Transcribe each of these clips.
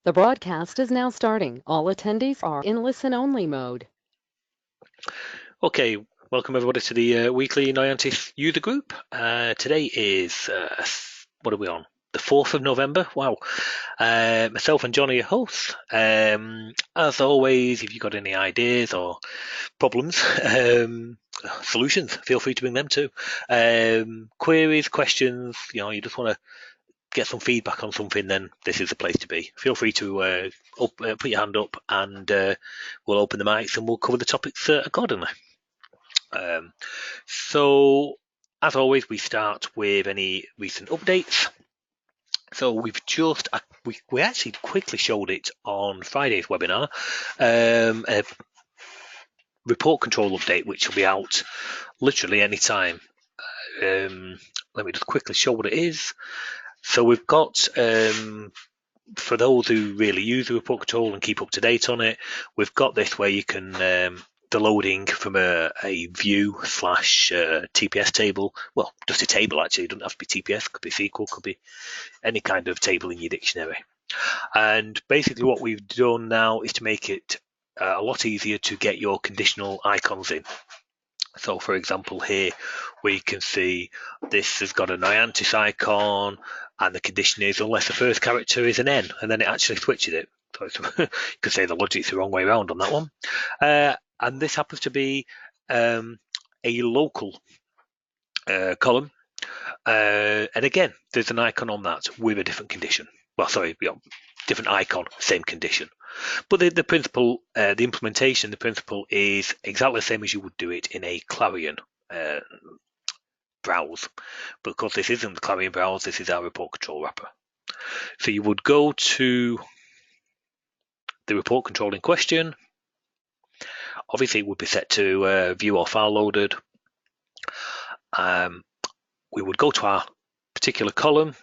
The broadcast is now starting. All attendees are in listen-only mode. Okay, welcome everybody to the weekly Noyantis Usergroup. Today is, what are we on? The 4th of November. Wow. Myself and John are your hosts. As always, if you've got any ideas or problems, solutions, feel free to bring them too. Queries, questions, you just want to get some feedback on something, then this is the place to be. Feel free to put your hand up and we'll open the mics and we'll cover the topics accordingly. So, as always, we start with any recent updates. So we've just, we actually quickly showed it on Friday's webinar, a report control update, which will be out literally any time. Let me just quickly show what it is. So we've got, for those who really use the report control and keep up to date on it, we've got this where you can the loading from a view / TPS table. Well, just a table actually. It doesn't have to be TPS. Could be SQL. Could be any kind of table in your dictionary. And basically, what we've done now is to make it a lot easier to get your conditional icons in. So, for example, here we can see this has got a Noyantis icon, and the condition is unless the first character is an N, and then it actually switches it. So you could say the logic's the wrong way around on that one. And this happens to be a local column. And again, there's an icon on that with a different condition. Well, sorry, different icon, same condition. But the principle, the implementation, the principle is exactly the same as you would do it in a Clarion browse. But of course, this isn't the Clarion browse, this is our report control wrapper. So you would go to the report control in question. Obviously, it would be set to view or file loaded. We would go to our particular column.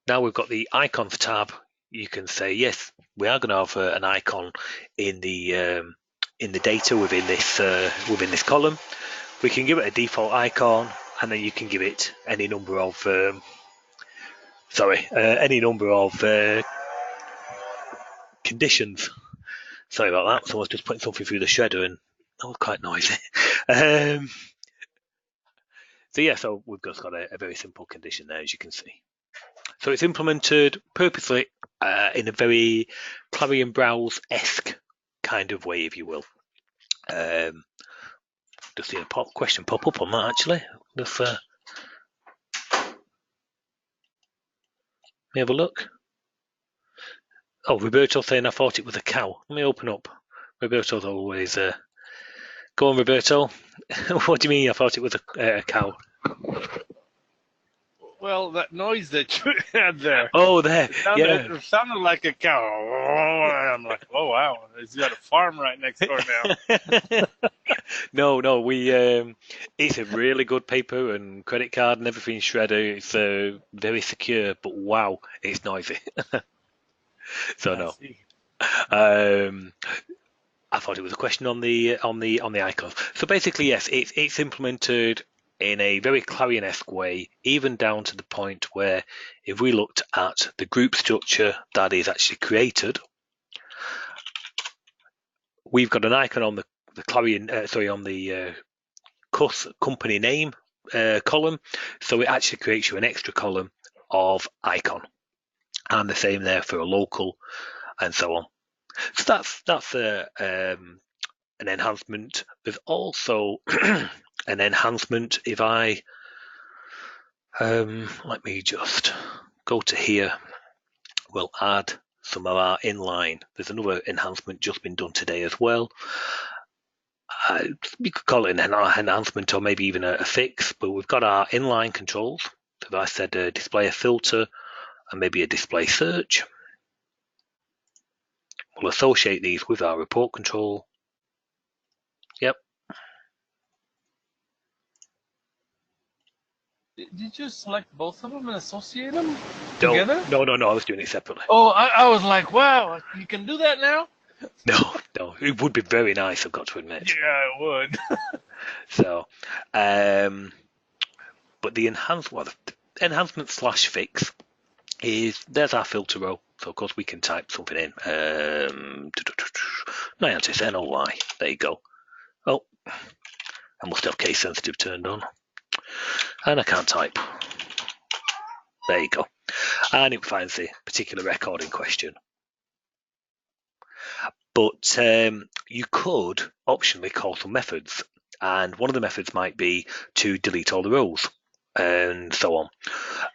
Now we've got the icons tab. You can say, yes, we are going to have an icon in the data within this column. We can give it a default icon, and then you can give it any number of conditions. Sorry about that. Someone's just putting something through the shredder, and that was quite noisy. So yeah, so we've just got a very simple condition there, as you can see. So it's implemented purposely in a very Clarion browse-esque kind of way, if you will. Just see a question pop up on that actually. Let me have a look. Oh, Roberto saying I thought it was a cow. Let me open up. Roberto's always go on, Roberto. What do you mean I thought it was a cow? Well, that noise that you had there. Oh, there. It sounded like a cow. I'm like, oh wow, he's got a farm right next door now. No, it's a really good paper and credit card and everything shredder. It's very secure, but wow, it's noisy. So no. I thought it was a question on the icons. So basically, yes, it's implemented in a very Clarion-esque way, even down to the point where if we looked at the group structure that is actually created, we've got an icon on the Clarion, on the company name column. So it actually creates you an extra column of icon, and the same there for a local, and so on. So that's an enhancement. There's also an enhancement if I let me just go to here. We'll add some of our inline. There's another enhancement just been done today as well. You could call it an enhancement or maybe even a fix, but we've got our inline controls. So if I said display a filter and maybe a display search, we'll associate these with our report control. Yep. Did you just select both of them and associate them together? No, I was doing it separately. Oh, I was like, wow, you can do that now? No, it would be very nice, I've got to admit. Yeah, it would. So, but the enhancement / fix is there's our filter row. So of course we can type something in. Noyantis, N-O-Y. There you go. Oh, I must have case sensitive turned on. And I can't type. There you go. And it finds the particular record in question. But you could optionally call some methods. And one of the methods might be to delete all the rows and so on.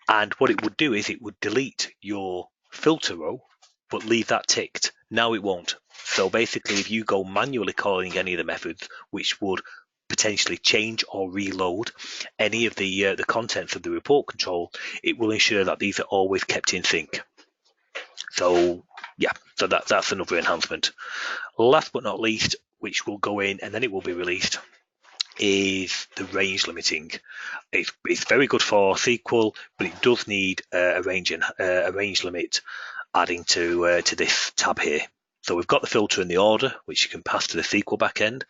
And what it would do is it would delete your filter row, but leave that ticked. Now it won't. So basically, if you go manually calling any of the methods, which would potentially change or reload any of the contents of the report control, it will ensure that these are always kept in sync. So yeah, so that's another enhancement. Last but not least, which will go in and then it will be released, is the range limiting. It's very good for SQL, but it does need a range limit adding to this tab here. So we've got the filter in the order, which you can pass to the SQL backend,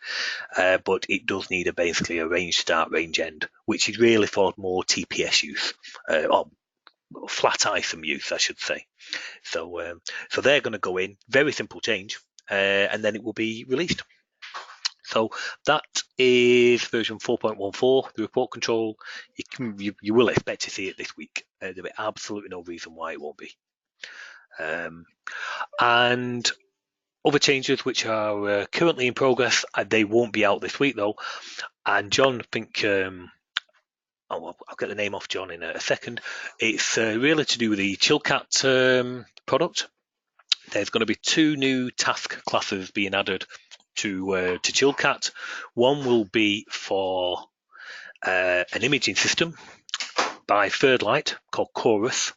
but it does need basically a range start, range end, which is really for more TPS use, or flat item use, I should say. So they're going to go in, very simple change, and then it will be released. So that is version 4.14, the report control. You will expect to see it this week. There'll be absolutely no reason why it won't be. And other changes which are currently in progress, they won't be out this week though. And John, I think, I'll get the name off John in a second. It's really to do with the Chilkat product. There's going to be 2 new task classes being added to Chilkat. One will be for an imaging system by Third Light called Chorus,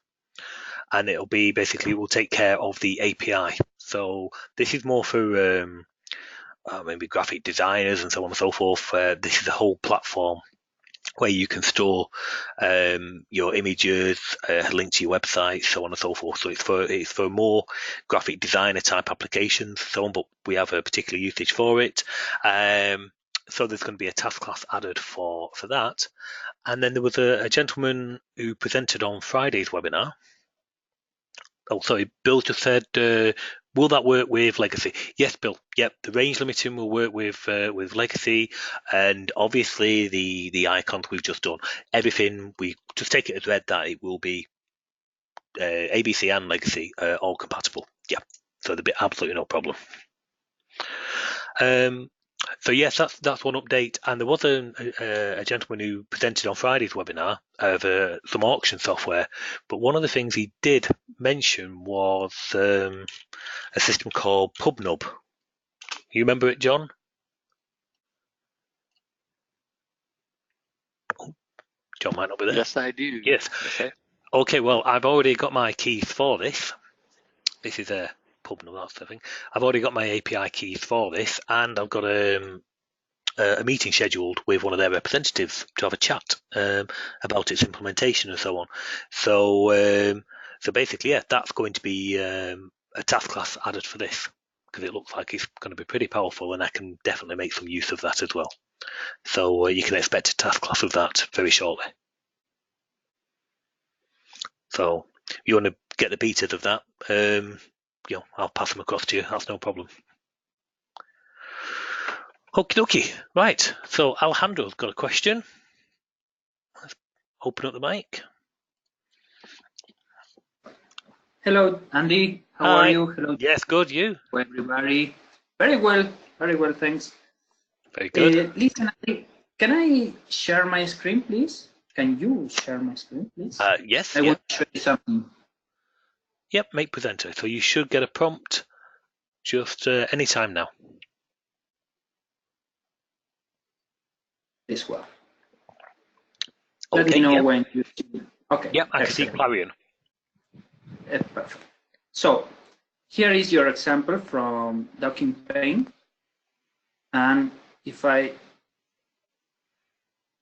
and it'll be basically it will take care of the API. So this is more for maybe graphic designers and so on and so forth. This is a whole platform where you can store your images, link to your website, so on and so forth. So it's for more graphic designer type applications, so on. But we have a particular usage for it. So there's going to be a task class added for that. And then there was a gentleman who presented on Friday's webinar. Oh, sorry, Bill just said, will that work with legacy? Yes, Bill. Yep, the range limiting will work with legacy, and obviously the icons we've just done. Everything, we just take it as read that it will be ABC and legacy all compatible. Yeah, so there'll be absolutely no problem. So yes, that's one update. And there was a gentleman who presented on Friday's webinar of some auction software. But one of the things he did mention was a system called PubNub. You remember it, John? Oh, John might not be there. Yes, I do. Yes. Okay, well, I've already got my keys for this. This is a PubNub, that's the thing. I've already got my API keys for this, and I've got a meeting scheduled with one of their representatives to have a chat about its implementation and so on. So basically, yeah, that's going to be a task class added for this, because it looks like it's going to be pretty powerful, and I can definitely make some use of that as well. So you can expect a task class of that very shortly. So if you want to get the betas of that, I'll pass them across to you. That's no problem. Okie dokie. Right. So Alejandro's got a question. Let's open up the mic. Hello, Andy. How Hi. are you? Hello. Yes, good. You? Everybody. Very well, thanks. Very good. Listen, Andy, can I share my screen, please? Can you share my screen, please? Yes. I want to show you something. Yep, make presenter. So you should get a prompt just anytime now. This one. Okay, Let me know yep. when you see. Okay. Yep, I can see Clarion. Perfect. So here is your example from DockingPane. And if I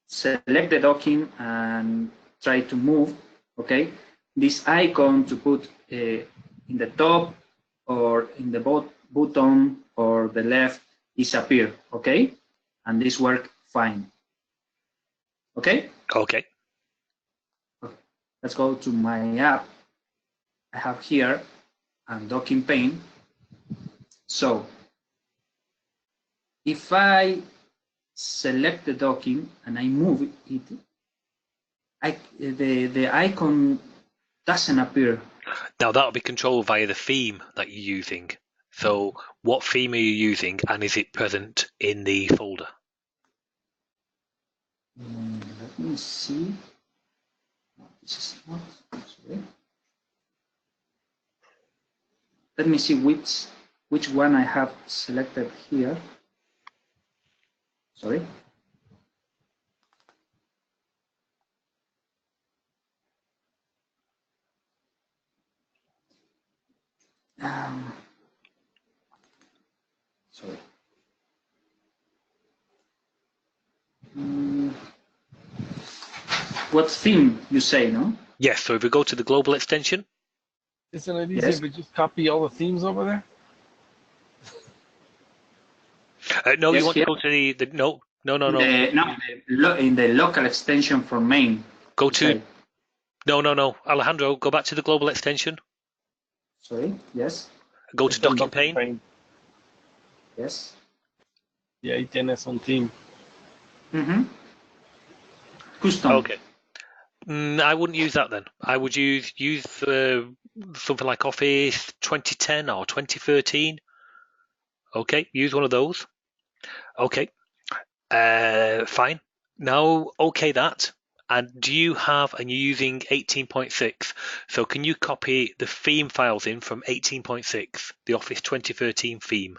select the docking and try to move, okay, this icon to put in the top or in the bottom or the left disappear, okay? And this works fine. Okay? Okay. Let's go to my app. I have here and DockingPane. So if I select the docking and I move it, the icon doesn't appear. Now that'll be controlled via the theme that you're using. So what theme are you using, and is it present in the folder? Let me see. No, this is not. Sorry. Let me see which one I have selected here. Sorry. Sorry. What theme you say, no? Yes, so if we go to the global extension. Isn't it easier Yes. to just copy all the themes over there? No, Yes, you want here. to go to the no. In the local extension for main. Go you to say. no. Alejandro, go back to the global extension. Sorry, yes, Go to It's on DockingPane. yes. Y ahí tienes un theme. Custom. Okay. I wouldn't use that then. I would use something like Office 2010 or 2013. Okay, use one of those. Okay, fine. Now, okay that. And and you're using 18.6. So can you copy the theme files in from 18.6, the Office 2013 theme?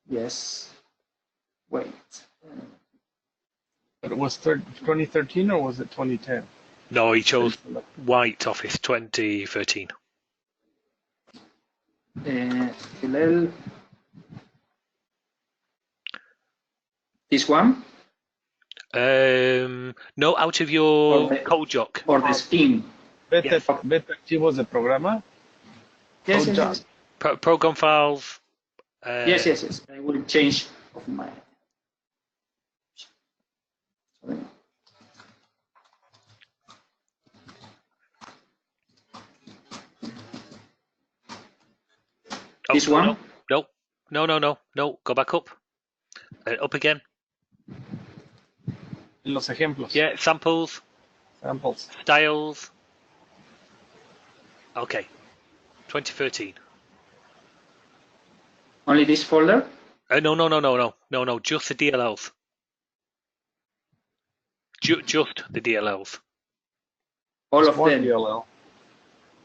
Yes. Wait. But it was 2013 or was it 2010? No, he chose white Office 2013. Hillel. This one? No, out of your Codejock. Or the scheme? Yes. Vete archivos de programa. Yes, Codejock. yes, yes. Program files. Yes. I will change of my. Sorry. Oh, This one? No. Go back up. Up again. En los ejemplos. Yeah, samples, Samples. styles. Okay. 2013. Only this folder? No. Just the DLLs. Just the DLLs. All Just of one them? DLL.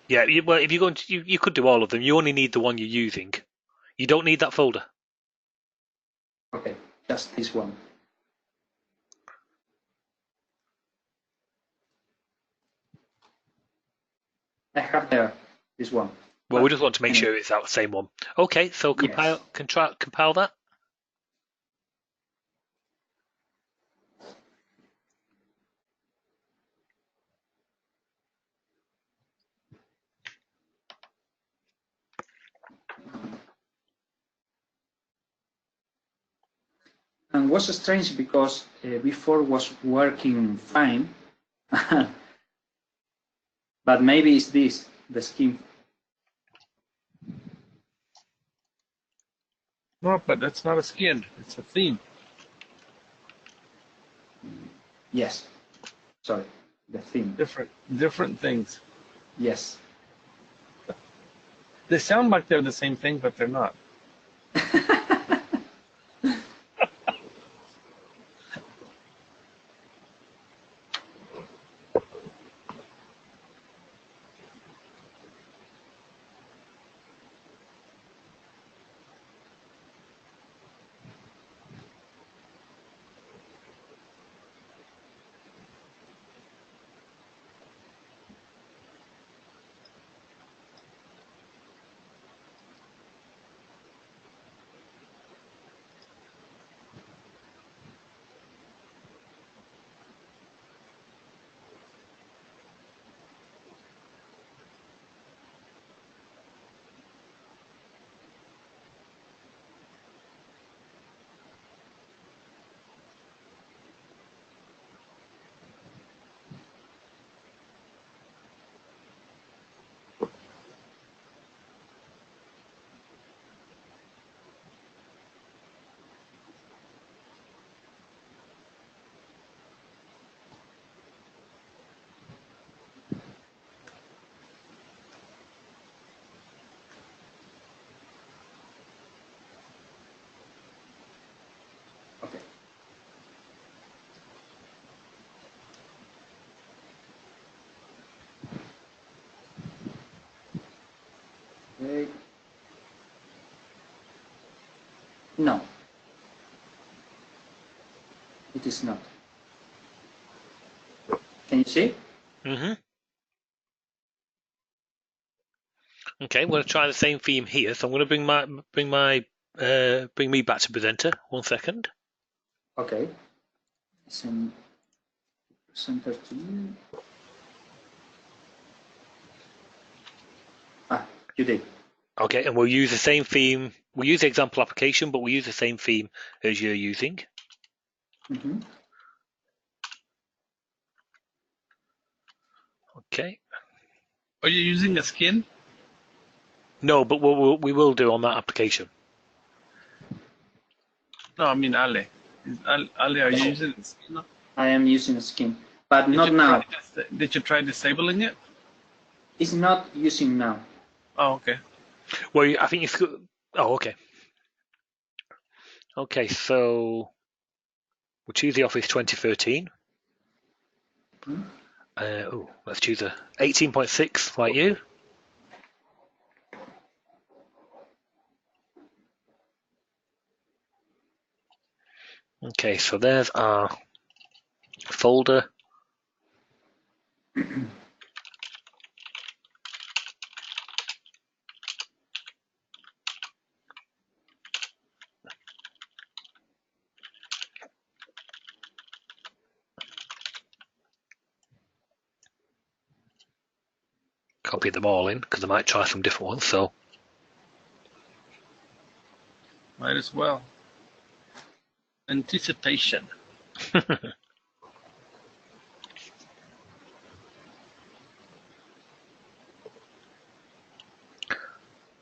Yeah. Well, if you're going to, you could do all of them. You only need the one you're using. You don't need that folder. Okay, just this one. I have there this one. Well, we just want to make sure it's that same one. Okay, so Yes. compile that. And was strange because before was working fine, but maybe it's this, the scheme. No, but that's not a skin. It's a theme. Yes, sorry, the theme. Different things. Yes. They sound like they're the same thing, but they're not. No, it is not. Can you see? Mm-hmm. Okay, I'm going to try the same theme here. So I'm going to bring me back to presenter. 1 second. Okay. Send presenter to you. Ah, you did. Okay, and we'll use the same theme. We'll use the example application, but we'll use the same theme as you're using. Mm-hmm. Okay. Are you using a skin? No, but we will do on that application. No, I mean Ale. Ale, are you using a skin? I am using a skin, but not now. Did you try disabling it? It's not using now. Oh, okay. Well, I think it's good. Oh, okay. Okay, so we'll choose the Office 2013. Mm-hmm. Let's choose a 18.6 like you. Okay, so there's our folder. Copy them all in because I might try some different ones. So Might as well. Anticipation.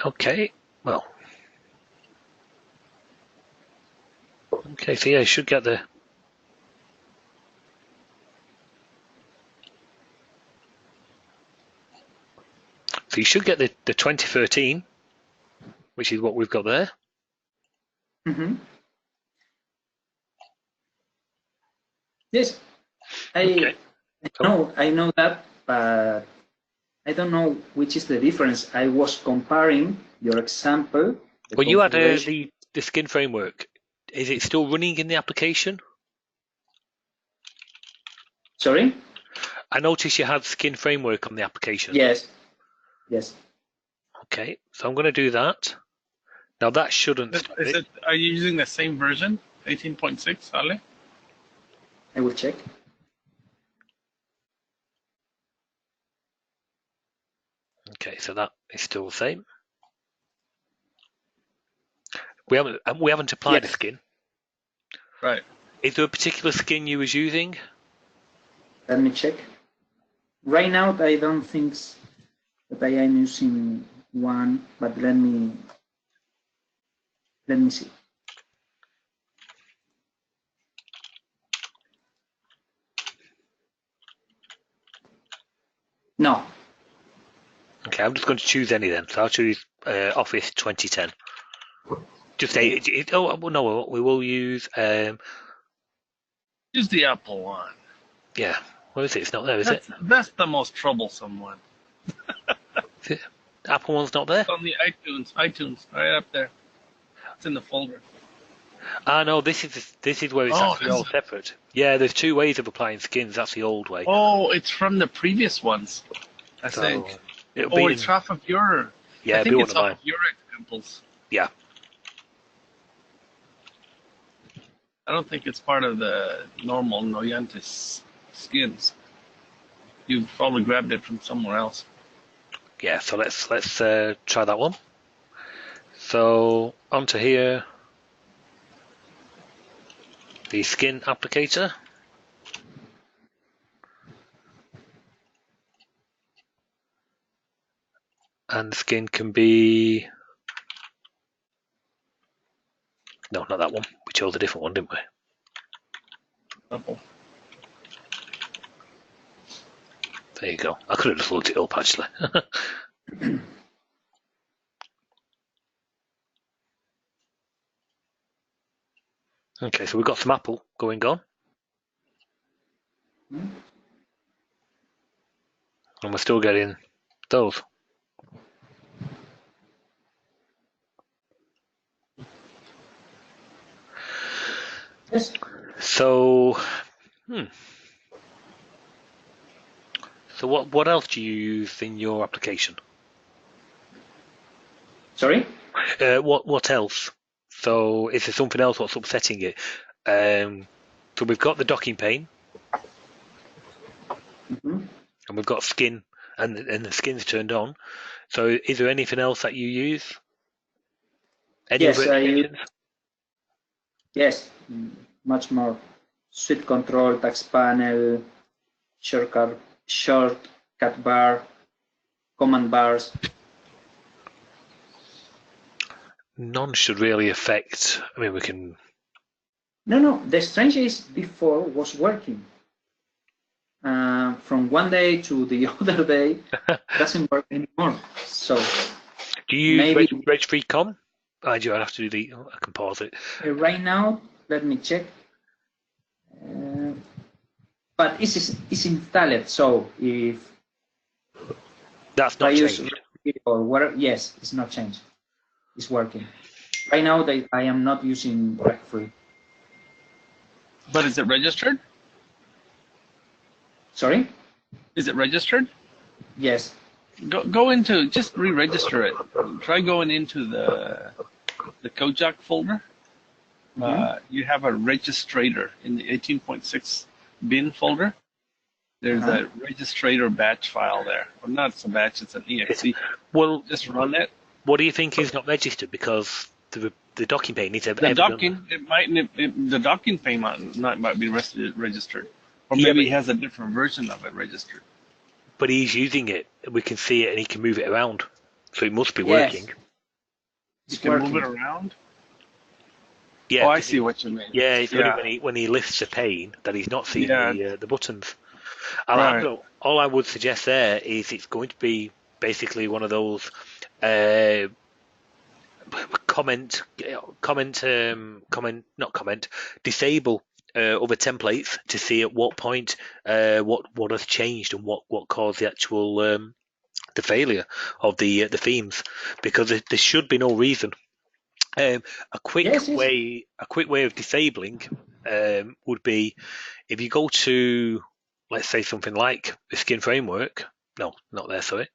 okay, well, okay, so yeah, you should get the. So you should get the 2013, which is what we've got there. Mm-hmm. Yes, Okay. I know that, but I don't know which is the difference. I was comparing your example. Well, you had the skin framework. Is it still running in the application? Sorry? I noticed you had skin framework on the application. Yes. Yes. Okay, so I'm going to do that. Now that shouldn't stop it. Are you using the same version, 18.6, Ale? I will check. Okay, so that is still the same. We haven't applied a skin. Right. Is there a particular skin you was using? Let me check. Right now, I don't think that I am using one, but let me see. No. Okay, I'm just going to choose any then. So I'll choose Office 2010. Just say oh no, we will use Use the Apple one. yeah. Where is it? It's not there, is it? That's the most troublesome one. Is it? The Apple one's not there? It's on the iTunes, right up there. It's in the folder. Ah no, this is where it's actually all separate. Yeah, there's two ways of applying skins. That's the old way. Oh, it's from the previous ones, I think. It's off of your. Yeah, I think it's off of your examples. Yeah. I don't think it's part of the normal Noyantis skins. You probably grabbed it from somewhere else. Yeah, so let's try that one. So onto here, the skin applicator. And the skin can be no, not that one. We chose a different one, didn't we? Apple. There you go. I could have just looked it up actually. Okay, so we've got some Apple going on. And we're still getting those. Yes. So, so what else do you use in your application? Sorry? What else? So is there something else what's upsetting it? So we've got the docking pane, Mhm. and we've got skin, and the skin's turned on. So is there anything else that you use? Any Yes, other extensions? yes, much more. Suite control, text panel, shortcut bar, command bars. None should really affect. I mean, we can. No. The strange is before was working. From one day to the other day, doesn't work anymore. So Do you use maybe reg3com? I do. I have to do the. I can pause it. right now, let me check. But it's installed. So if That's I not use changed. or whatever, yes, it's not changed. It's working. Right now, I am not using reg-free. But is it registered? Sorry? Is it registered? Yes. Go into, just re-register it. Try going into the Codejock folder. You have a registrator in the 18.6 bin folder. There's a registrator batch file there. Well, not it's a batch, it's an exe. Well, Just run it. what do you think is not registered? Because the docking pane needs to The docking, the docking pane might be registered, or Yeah, maybe but- he has a different version of it registered. But he's using it. We can see it, and he can move it around. So it must be Yes. working. You can move it around. Yeah. Oh, I see what you mean. Yeah, it's only when he lifts the pane that he's not seeing the buttons. Right. All I would suggest there is it's going to be basically one of those disable other templates to see at what point what has changed and what caused the actual the failure of the themes, because there should be no reason. A quick way of disabling would be if you go to, let's say, something like the skin framework. No, not there. Sorry,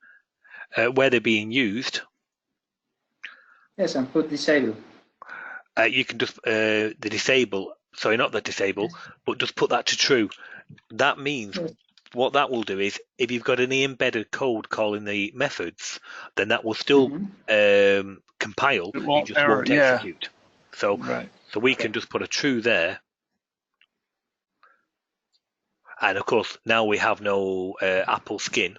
where they're being used. Yes, and put disable. You can just the disable. Sorry, not the disable, but just put that to true. That means what that will do is if you've got any embedded code calling the methods, then that will still compile. It just won't execute. So we can just put a true there. And of course, now we have no Apple skin.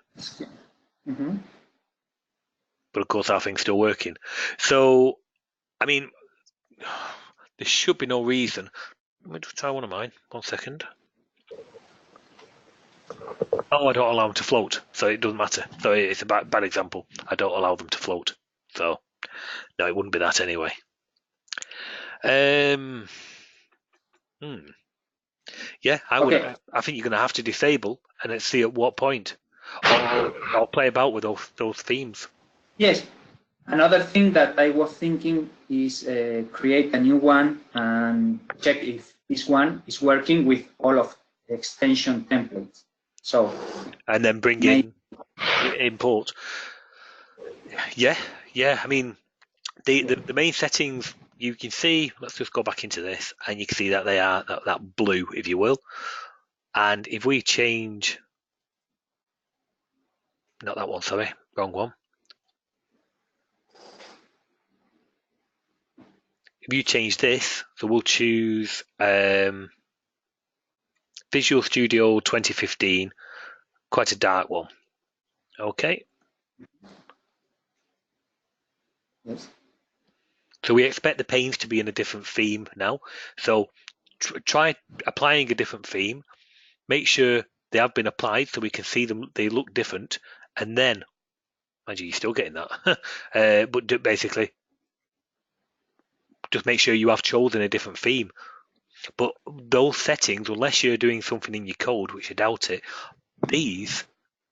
But of course, our thing's still working. So, I mean, there should be no reason. Let me just try one of mine. 1 second. Oh, I don't allow them to float, so it doesn't matter. So it's a bad example. I don't allow them to float. So, no, it wouldn't be that anyway. Yeah, I would. I think you're going to have to disable and let's see at what point. Or play about with those themes. Yes. Another thing that I was thinking is create a new one and check if this one is working with all of the extension templates. So. And then bring in import. Yeah. I mean, the main settings you can see. Let's just go back into this, and you can see that they are that blue, if you will. And if we change, not that one, sorry, wrong one. If you change this, so we'll choose Visual Studio 2015, quite a dark one. Okay. Yes. So we expect the panes to be in a different theme now. So try applying a different theme. Make sure they have been applied so we can see them. They look different. And then, mind you, you're still getting that. But basically, just make sure you have chosen a different theme. But those settings, unless you're doing something in your code, which I doubt it, these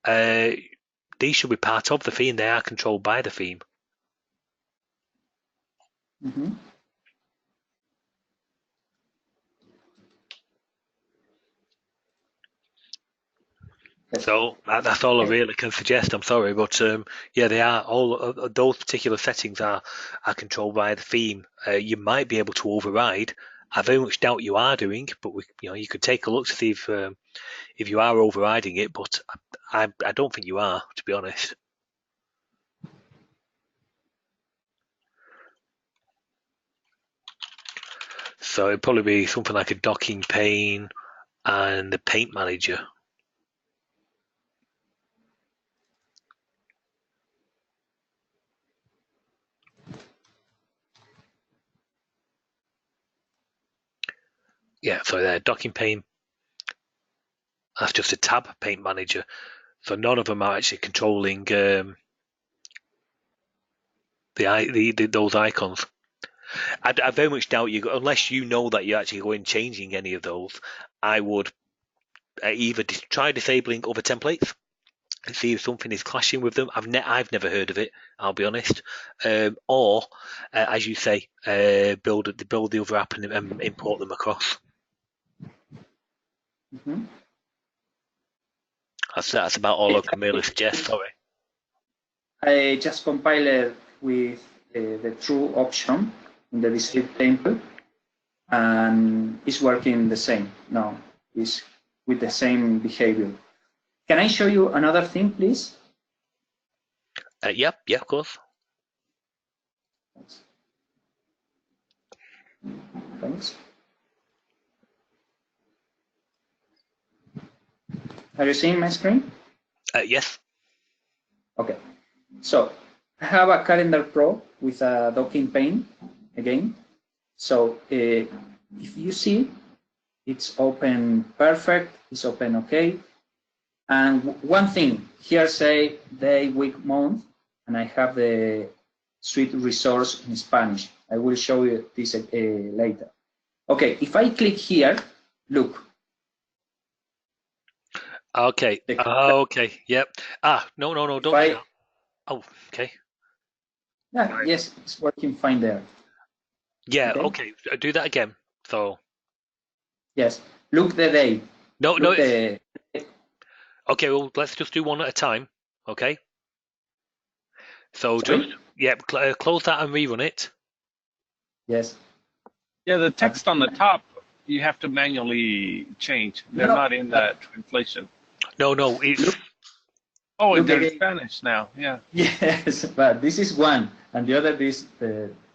should be part of the theme. They are controlled by the theme. Yes. So that's all I really can suggest. I'm sorry, but yeah, they are all those particular settings are controlled by the theme. You might be able to override. I very much doubt you are doing, but you could take a look to see if you are overriding it. But I don't think you are, to be honest. So it'd probably be something like a DockingPane and the Paint Manager. Yeah, so there, DockingPane. That's just a tab Paint Manager. So none of them are actually controlling those icons. I very much doubt you, unless you know that you're actually going changing any of those. I would either try disabling other templates and see if something is clashing with them. I've never heard of it, I'll be honest. Or, as you say, build the other app and import them across. Mm-hmm. That's about all I can really suggest. Sorry. I just compiled with the true option in the disabled template, and it's working the same now. It's with the same behavior. Can I show you another thing, please? Yeah, of course. Thanks. Are you seeing my screen? Yes. Okay. So I have a CalendarPro with a DockingPane again. So if you see, it's open perfect, it's open okay. And one thing, here say day, week, month, and I have the suite resource in Spanish. I will show you this later. Okay, if I click here, look. Okay. Okay. Yep. No, don't. Oh, okay. Yeah, yes, it's working fine there. Yeah. Okay. Do that again. So. Yes. Look the day. No. Okay. Well, let's just do one at a time. Okay. So Sorry? just close that and rerun it. Yes. Yeah, the text on the top you have to manually change. They're not in that translation. No. It's. They're in Spanish now. Yeah. Yes, but this is one, and the other is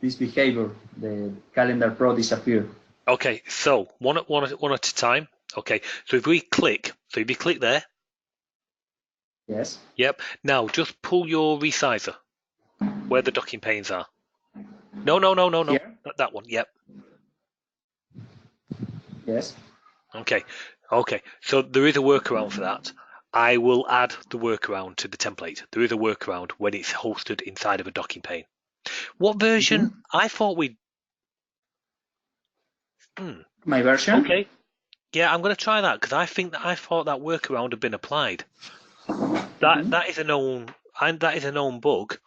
this behavior. The CalendarPro disappeared. Okay. So one at a time. Okay. So if you click there. Yes. Yep. Now just pull your resizer where the docking panes are. No. Here? That one. Yep. Yes. Okay. So there is a workaround for that. I will add the workaround to the template. There is a workaround when it's hosted inside of a docking pane. What version? Mm-hmm. I thought we. My version. Okay. Yeah, I'm going to try that because I thought that workaround had been applied. That is a known bug,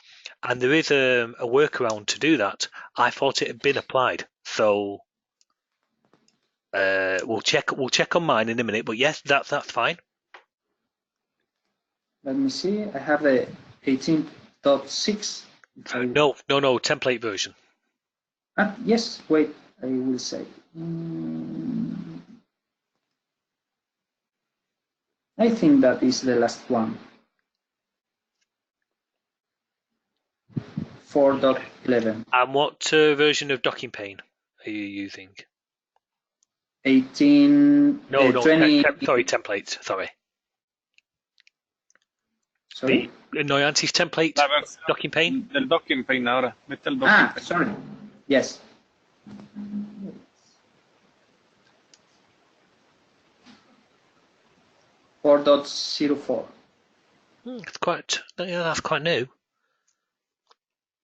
and there is a workaround to do that. I thought it had been applied, so we'll check on mine in a minute. But yes, that's fine. Let me see. I have the 18.6. No, template version. Yes. Wait. I will say. I think that is the last one. 4.11. And what version of DockingPane are you using? 18. No, 20. Sorry, templates. Sorry. Sorry? The Noyantis template, DockingPane? The DockingPane ahora. Mete el DockingPane. Sorry. Yes. .04. That's quite new.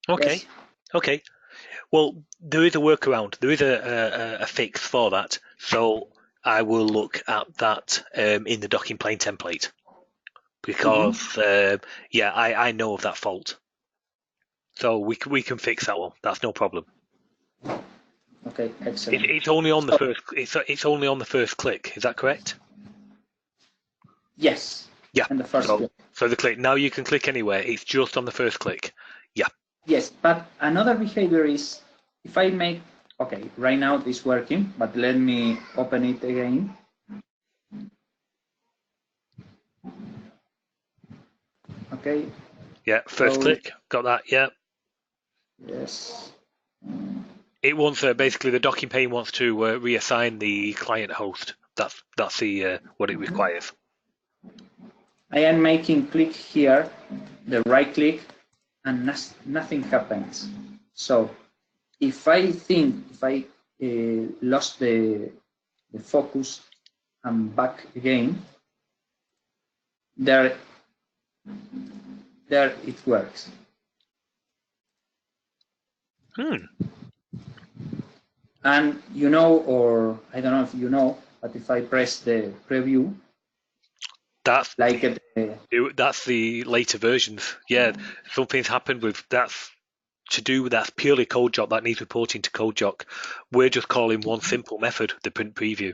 Okay. Yes. Okay. Well, there is a workaround. There is a fix for that. So I will look at that in the DockingPane template because I know of that fault. So we can fix that one. That's no problem. Okay, excellent. It's only on the first. It's only on the first click. Is that correct? Yes. Yeah. And the first click. So the click, now you can click anywhere. It's just on the first click. Yeah. Yes, but another behavior is if I make, okay, right now it's working, but let me open it again. Okay. Yeah, first click, got that, yeah. Yes. It wants, basically the docking pane wants to reassign the client host. That's the what it requires. I am making click here, the right click, and nothing happens. So if I lost the focus and back again, there it works. And you know, or I don't know if you know, but if I press the preview, that's like that's the later versions. Yeah, something's happened with that's to do with that's purely Codejock that needs reporting to Codejock. We're just calling one simple method, the print preview.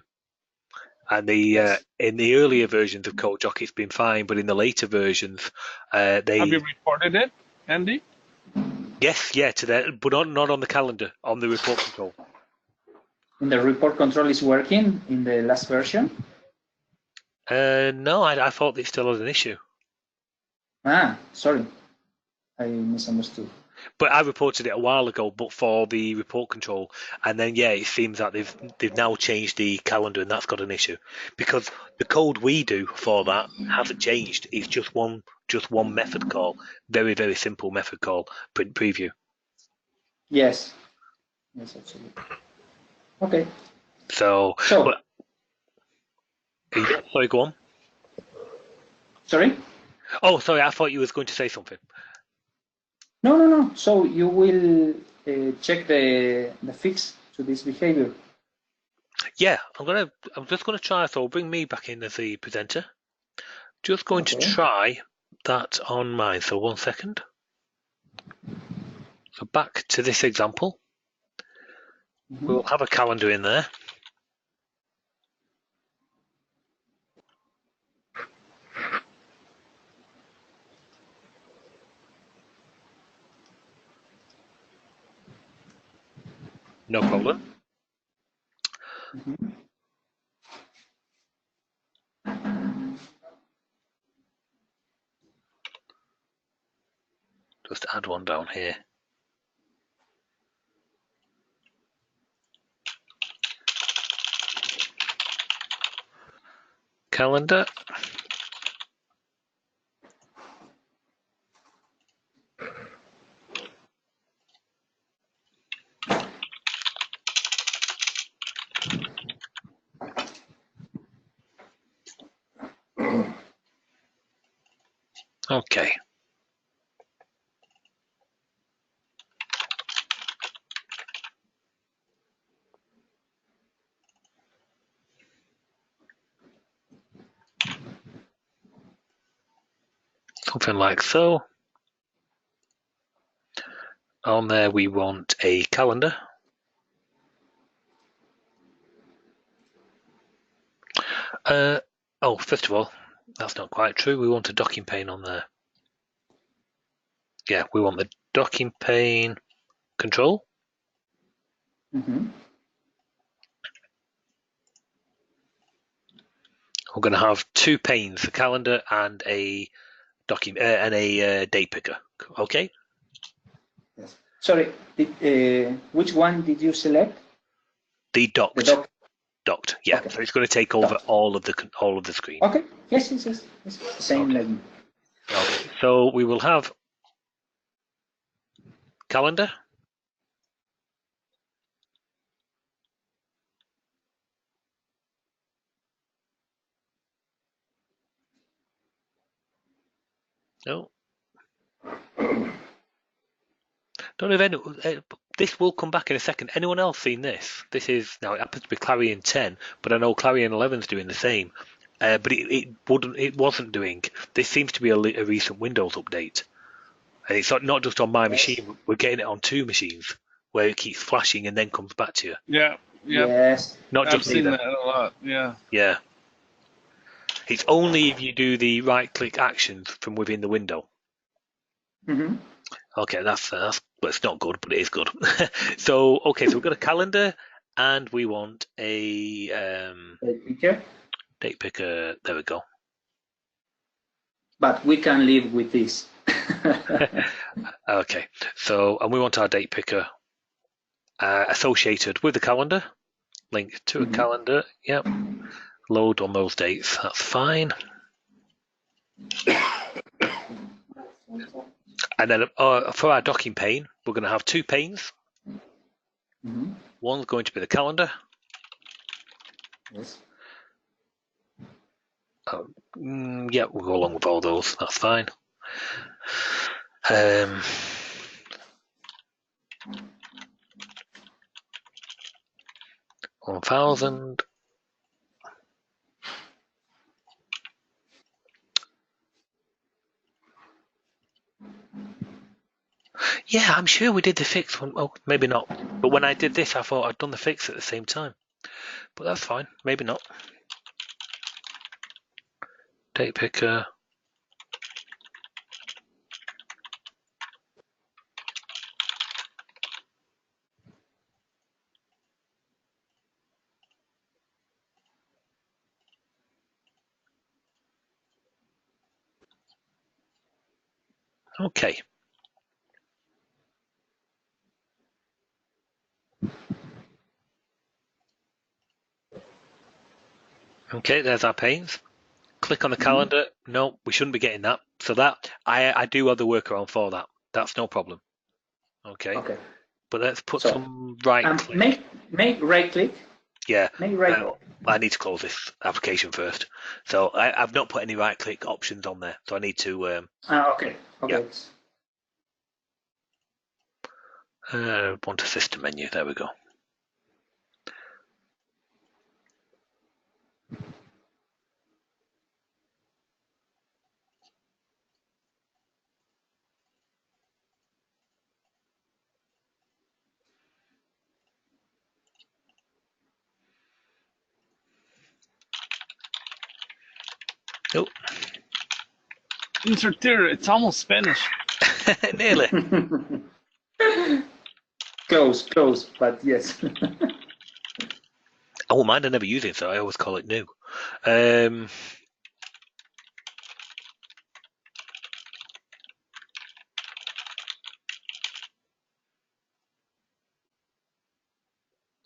And the in the earlier versions of Codejock, it's been fine, but in the later versions, they have you reported it, Andy? Yes, yeah, to that, but not on the calendar, on the report control. And the report control is working in the last version? No, I thought it still had an issue. Ah, sorry, I misunderstood. But I reported it a while ago, but for the report control, and then yeah, it seems that they've now changed the calendar, and that's got an issue because the code we do for that hasn't changed. It's just one method call, very simple method call, print preview. Yes, absolutely. Okay. So but, sorry, go on. Sorry. Oh, sorry, I thought you was going to say something. No. So you will check the fix to this behavior. Yeah, I'm just gonna try. So bring me back in as the presenter. Just going to try that on mine. So 1 second. So back to this example. We'll have a calendar in there. No problem. Just add one down here. Calendar. Okay. Something like so. On there we want a calendar. Oh, first of all, that's not quite true. We want a docking pane on there. Yeah, we want the docking pane control. We're going to have two panes, a calendar and a date picker. Okay. Yes. Sorry, which one did you select? The docked. The docked. Yeah. Okay. So it's going to take over all of the screen. Okay. Yes. Same level. Okay. So we will have calendar. No. Don't know if any, this will come back in a second. Anyone else seen this? This is now it happens to be Clarion 10, but I know Clarion 11 is doing the same. But it wasn't doing. This seems to be a recent Windows update, and it's not just on my machine. We're getting it on two machines where it keeps flashing and then comes back to you. Yeah. Yes. Not I've just seen either. that a lot. Yeah. Yeah. It's only if you do the right-click actions from within the window. Mm-hmm. Okay, that's well, it's not good, but it is good. So okay, so we've got a calendar, and we want a Picture. date picker. There we go. But we can live with this. Okay, so and we want our date picker associated with the calendar. Link to a calendar. Yep. Load on those dates. That's fine. And then for our docking pane, we're going to have two panes. Mm-hmm. One's going to be the calendar. Yes. Yeah, we'll go along with all those. That's fine. 1,000. Yeah, I'm sure we did the fix one. Oh, maybe not. But when I did this, I thought I'd done the fix at the same time. But that's fine. Maybe not. Date picker. Okay. Okay, there's our panes. Click on the calendar. No, we shouldn't be getting that. So that I do have the workaround for that. That's no problem. Okay. Okay. But let's put So, some right click. Make right click. Yeah. Make right. I need to close this application first. So I've not put any right click options on there. So I need to Okay. Okay. want a system menu. There we go. Oh, Insertir, it's almost Spanish. nearly. Close, but yes. I won't mind. I never use it, so I always call it new. And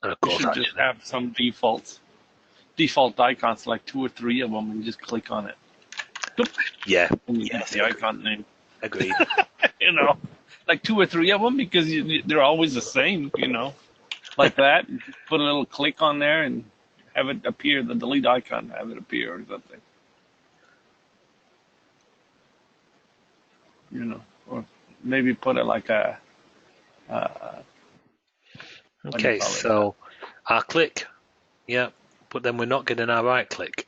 of You course, should just have some default icons, like 2 or 3 of them, and just click on it. yeah, And you get the icon name. agreed. You know, like 2 or 3 of them, because they're always the same. You know, like that. You just put a little click on there and have it appear. The delete icon, have it appear or something. You know, or maybe put it like a. Okay, so our click, yeah, but then we're not getting our right click.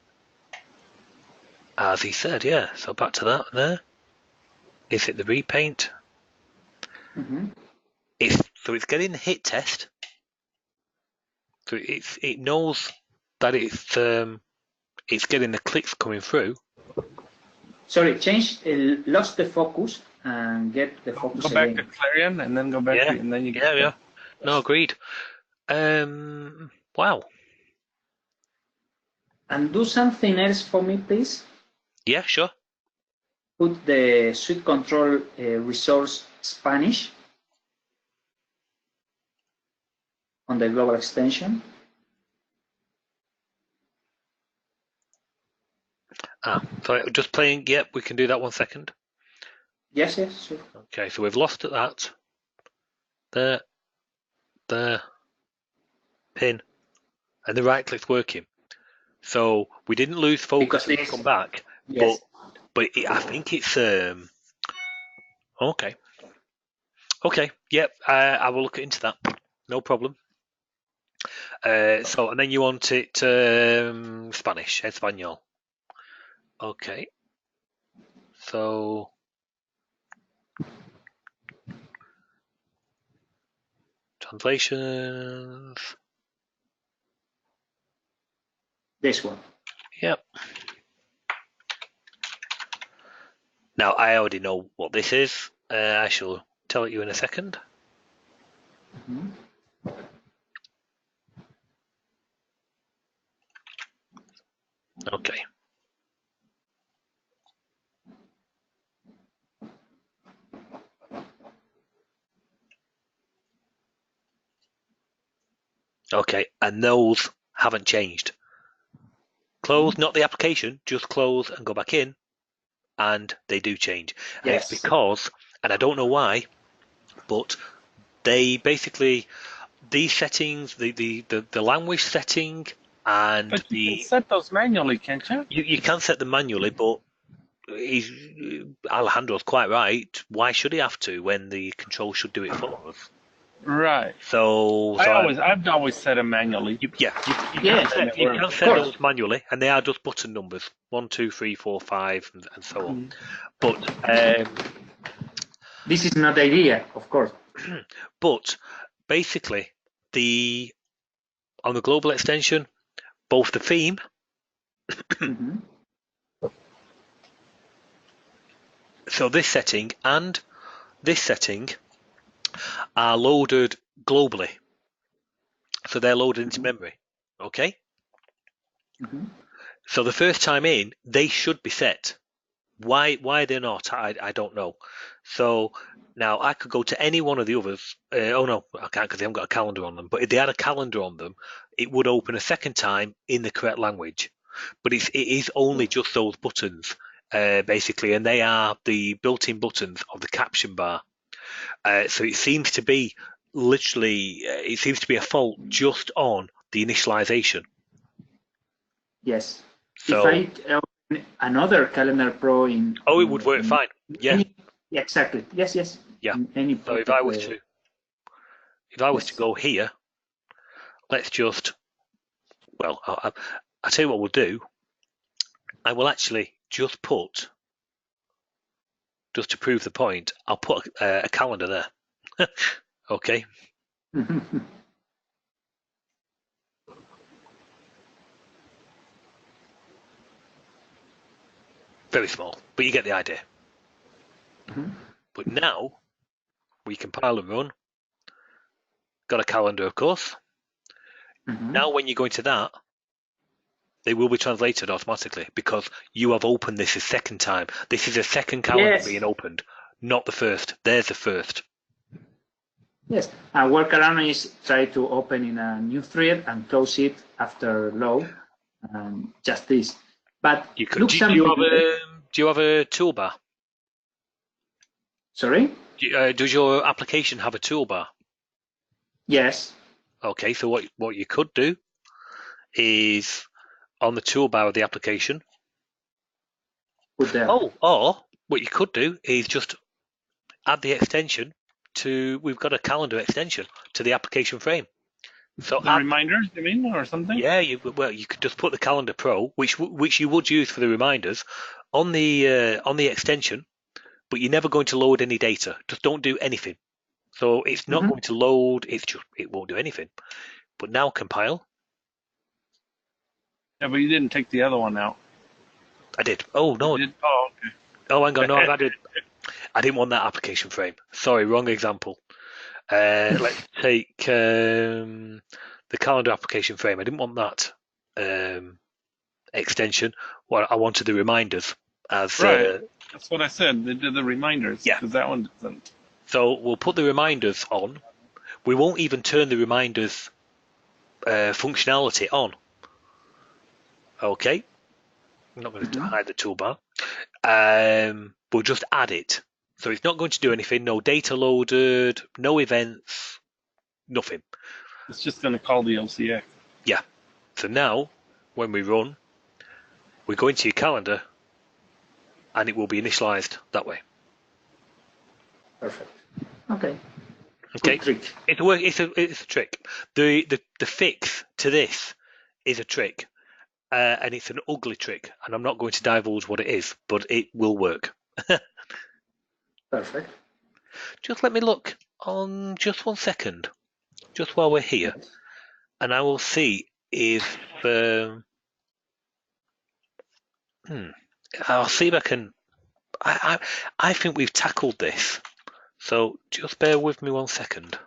As he said, yeah. So back to that there. Is it the repaint? It's getting the hit test. So it knows that it's getting the clicks coming through. Sorry, lost the focus and get the focus Go back again. to Clarion and then go back to, and then you get yeah. No, agreed. Wow. And do something else for me, please. Yeah, sure. Put the suite control resource Spanish on the global extension. So just playing. Yep, we can do that 1 second. Yes, sure. Okay, so we've lost at that. There, pin, and the right click's working. So we didn't lose focus and come back. Yes. But I think it's okay. Okay, yep. I will look into that. No problem. So and then you want it Spanish, Espanol. Okay. So translations. This one. Yep. Now, I already know what this is. I shall tell you in a second. Mhm. Okay. Okay, and those haven't changed. Close, not the application, just close and go back in, and they do change. And it's Yes. because, and I don't know why, but they basically, these settings, the language setting and But you can set those manually, can't you? you can set them manually, but Alejandro's quite right. Why should he have to when the control should do it for us? Right. So I've always set them manually. you Yeah. can set those manually, and they are just button numbers 1, 2, 3, 4, 5, and so on. But This is not the idea, of course. but basically, on the global extension, both the theme Mhm. so this setting and this setting are loaded globally. So they're loaded into memory. Okay? Mhm. So the first time in, they should be set. Why they're not, I don't know. So now I could go to any one of the others. Oh no, I can't because they haven't got a calendar on them. But if they had a calendar on them, it would open a second time in the correct language. But it is only just those buttons, basically, and they are the built-in buttons of the caption bar. So it seems to be literally, it seems to be a fault just on the initialization. Yes. So, If I open another Calendar Pro in. oh, it would work fine. Yeah, Exactly. Yes. Yes. yeah. In any So part if I of was the- to Yes. go here, let's just, well, I'll tell you what we'll do. I will actually just put, just to prove the point, I'll put a calendar there. Okay. Very small, but you get the idea. Mhm. But now we compile and run. Got a calendar, of course. Mhm. Now when you go into that, they will be translated automatically because you have opened this a second time. This is a second calendar Yes. being opened, not the first. There's the first. Yes. A workaround is try to open in a new thread and close it after load. Just this. But You could. look Do something. you have a toolbar? Sorry? Does your application have a toolbar? Yes. Okay, so what you could do is on the toolbar of the application. Put there. Oh, or what you could do is just add the extension to. We've got a calendar extension to the application frame. So The reminders, you mean, or something? yeah, you could just put the CalendarPro, which you would use for the reminders, on the extension, but you're never going to load any data. Just don't do anything. So it's not going to load. It won't do anything. But now compile. Yeah, but you didn't take the other one out. I did. Oh no. You did? Oh, okay. Oh, hang on. No, I didn't want that application frame. Sorry, wrong example. Let's take the calendar application frame. I didn't want that extension. Well, I wanted the reminders as Right. That's what I said. They did the reminders. Yeah. Because that one doesn't. So we'll put the reminders on. We won't even turn the reminders functionality on. Okay. I'm not going to hide the toolbar. We'll just add it. So it's not going to do anything. No data loaded, no events, nothing. It's just going to call the OCX. Yeah. So now, when we run, we go into your calendar, and it will be initialized that way. Perfect. Okay. Okay. Good trick. It's a trick. The fix to this is a trick, and it's an ugly trick, and I'm not going to divulge what it is, but it will work. Perfect. Just let me look on just 1 second, just while we're here, and I will see if I'll see if I can. I think we've tackled this. So just bear with me 1 second.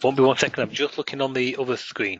Won't be 1 second. I'm just looking on the other screen.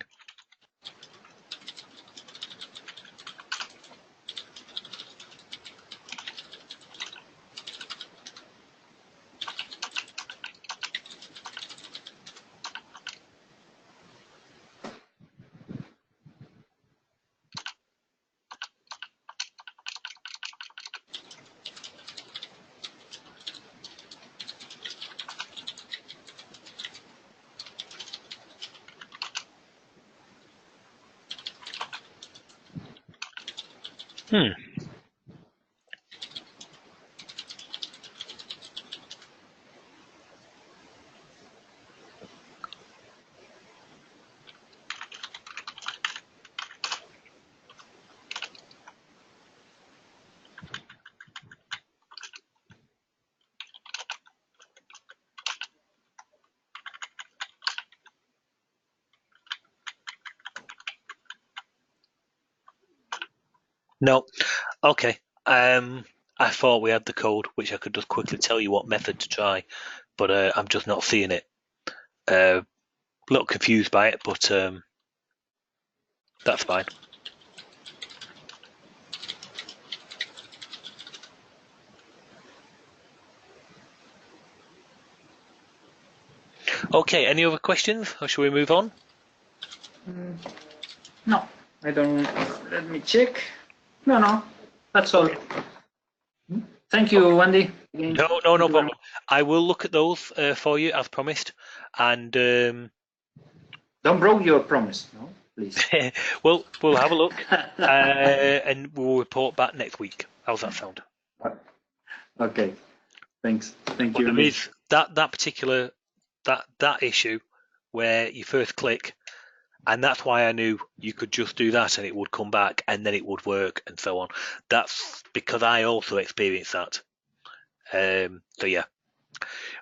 No. Okay. I thought we had the code, which I could just quickly tell you what method to try, but I'm just not seeing it. A little confused by it, but that's fine. Okay, any other questions, or shall we move on? No, I don't. Let me check. No, that's all. Thank you, Wendy. Again, No problem. I will look at those for you as promised, and don't break your promise, no, please. we'll have a look, and we'll report back next week. How's that sound? Okay, thanks. Thank you. There is that particular that issue where you first click, and that's why I knew you could just do that and it would come back and then it would work and so on. That's because I also experienced that. So yeah.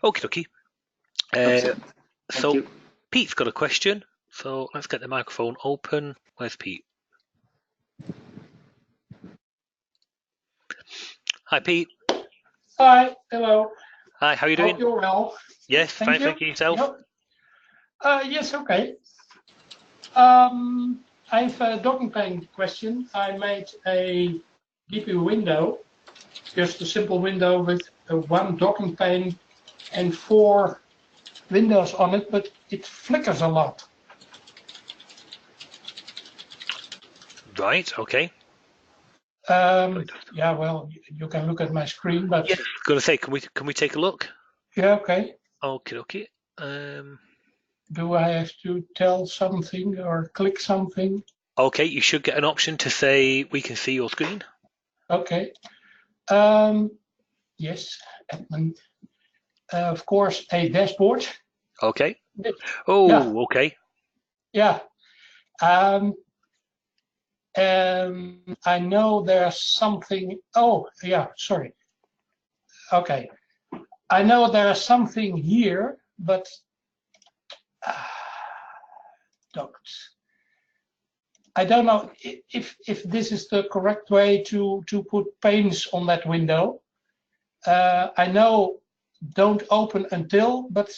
Okie dokie. So you. Pete's got a question. So let's get the microphone open. Where's Pete? Hi, Pete. Hi, hello. Hi, how are you doing? Hope you're well. Yes, fine, thank you. Yourself? Yep. Yes, okay. I have a DockingPane question. I made a DP window, just a simple window with one DockingPane and 4 windows on it, but it flickers a lot. Right, okay. Yeah, well, you can look at my screen, but yes, going to say, can we take a look? Yeah, okay. Okay. Do I have to tell something or click something? Okay, you should get an option to say we can see your screen. Okay. Yes, admin. Of course, a dashboard. Okay. Oh, yeah. Okay. Yeah. I know there's something. Oh, yeah. Sorry. Okay. I know there's something here, but I don't know if this is the correct way to put panes on that window. I know don't open until, but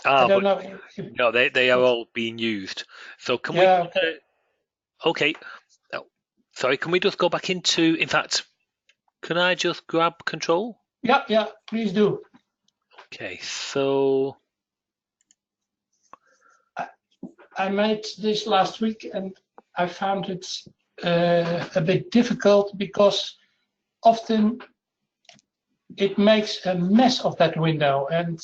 I don't know. No, they are all being used. So can we? Okay. Oh, sorry, can we just go back into? In fact, can I just grab control? Yeah. Please do. Okay, so I made this last week and I found it a bit difficult because often it makes a mess of that window, and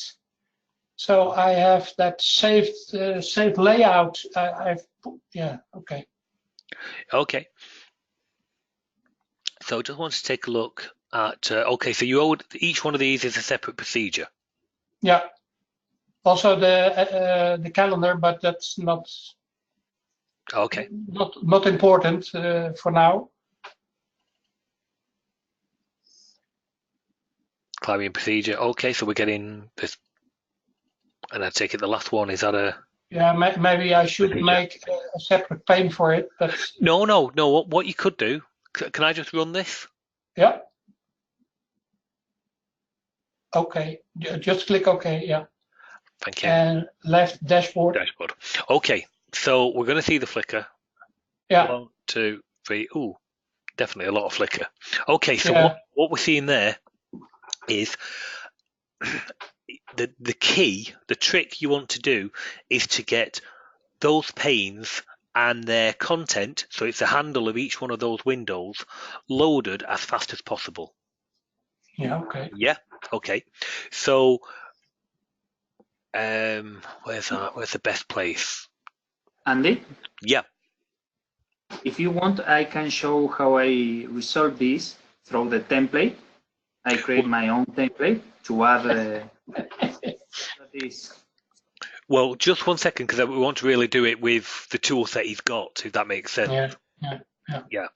so I have that saved layout. Okay. Okay. So just want to take a look at. Okay, so each one of these is a separate procedure. Yeah. Also the calendar, but that's not. Okay. Not important for now. Clarion procedure. Okay, so we're getting this, and I take it the last one is that a. Yeah, maybe I should procedure. make a separate pane for it, but No. What you could do? Can I just run this? yeah. Okay, just click OK. Yeah. Thank you. And left dashboard. Dashboard. Okay, so we're going to see the flicker. Yeah. 1, 2, 3. Ooh, definitely a lot of flicker. Okay, so Yeah. what we're seeing there is the key, the trick you want to do is to get those panes and their content, so it's the handle of each one of those windows, loaded as fast as possible. Yeah. Okay. Yeah. Okay. So, where's the best place? Andy, Yeah. if you want, I can show how I resolve this through the template. I create my own template to add this. Well, just 1 second, because we want to really do it with the tools that he's got, if that makes sense. Yeah. Okay.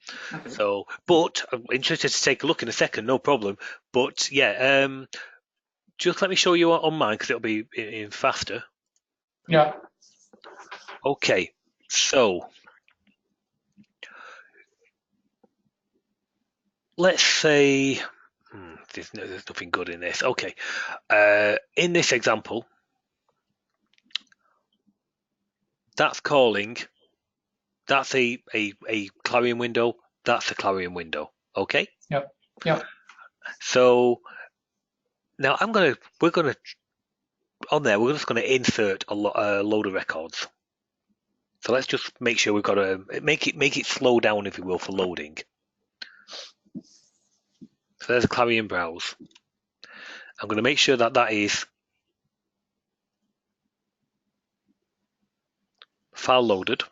So, but I'm interested to take a look in a second, no problem. But yeah, just let me show you on mine because it'll be in faster. Yeah. Okay, so let's say there's nothing good in this. Okay, in this example, that's calling. That's a Clarion window. That's a Clarion window. Okay. Yep. Yeah. So now we're gonna on there. We're just gonna insert a load of records. So let's just make sure we've got to make it slow down, if you will, for loading. So there's a Clarion browse. I'm going to make sure that is file loaded.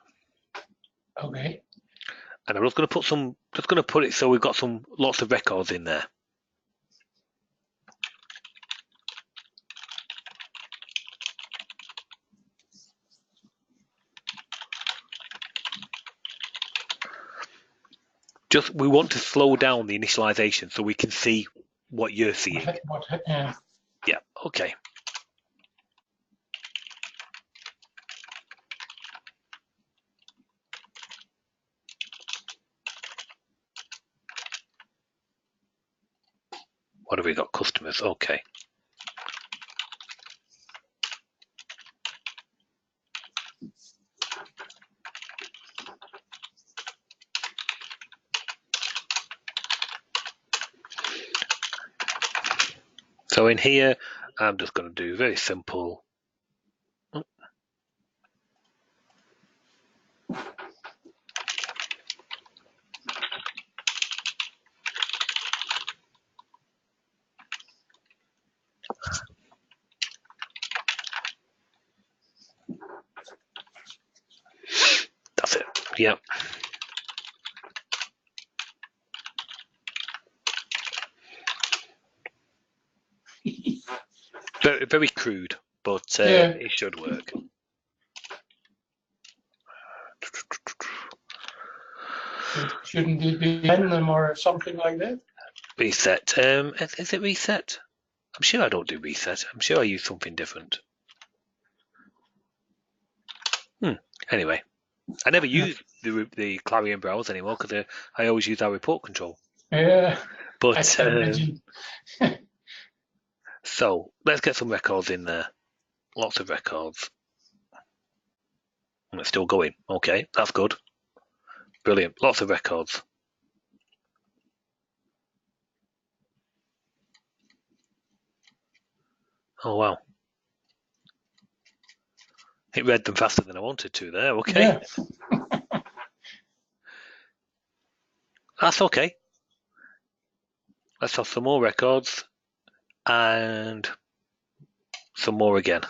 Okay. And I'm just going to put it so we've got lots of records in there. We want to slow down the initialization so we can see what you're seeing. Yeah, okay. What have we got? Customers, okay. So in here, I'm just going to do very simple. That's it. Yeah. Very, very crude, but it should work. Shouldn't it be random or something like that? Reset. Is it reset? I'm sure I don't do reset. I'm sure I use something different. Anyway, I never use the Clarion browse anymore because I always use our ReportControl. Yeah. But I can imagine. So let's get some records in there. Lots of records. And it's still going. Okay, that's good. Brilliant. Lots of records. Oh wow. It read them faster than I wanted to there. Okay. Yeah. That's okay. Let's have some more records and some more again.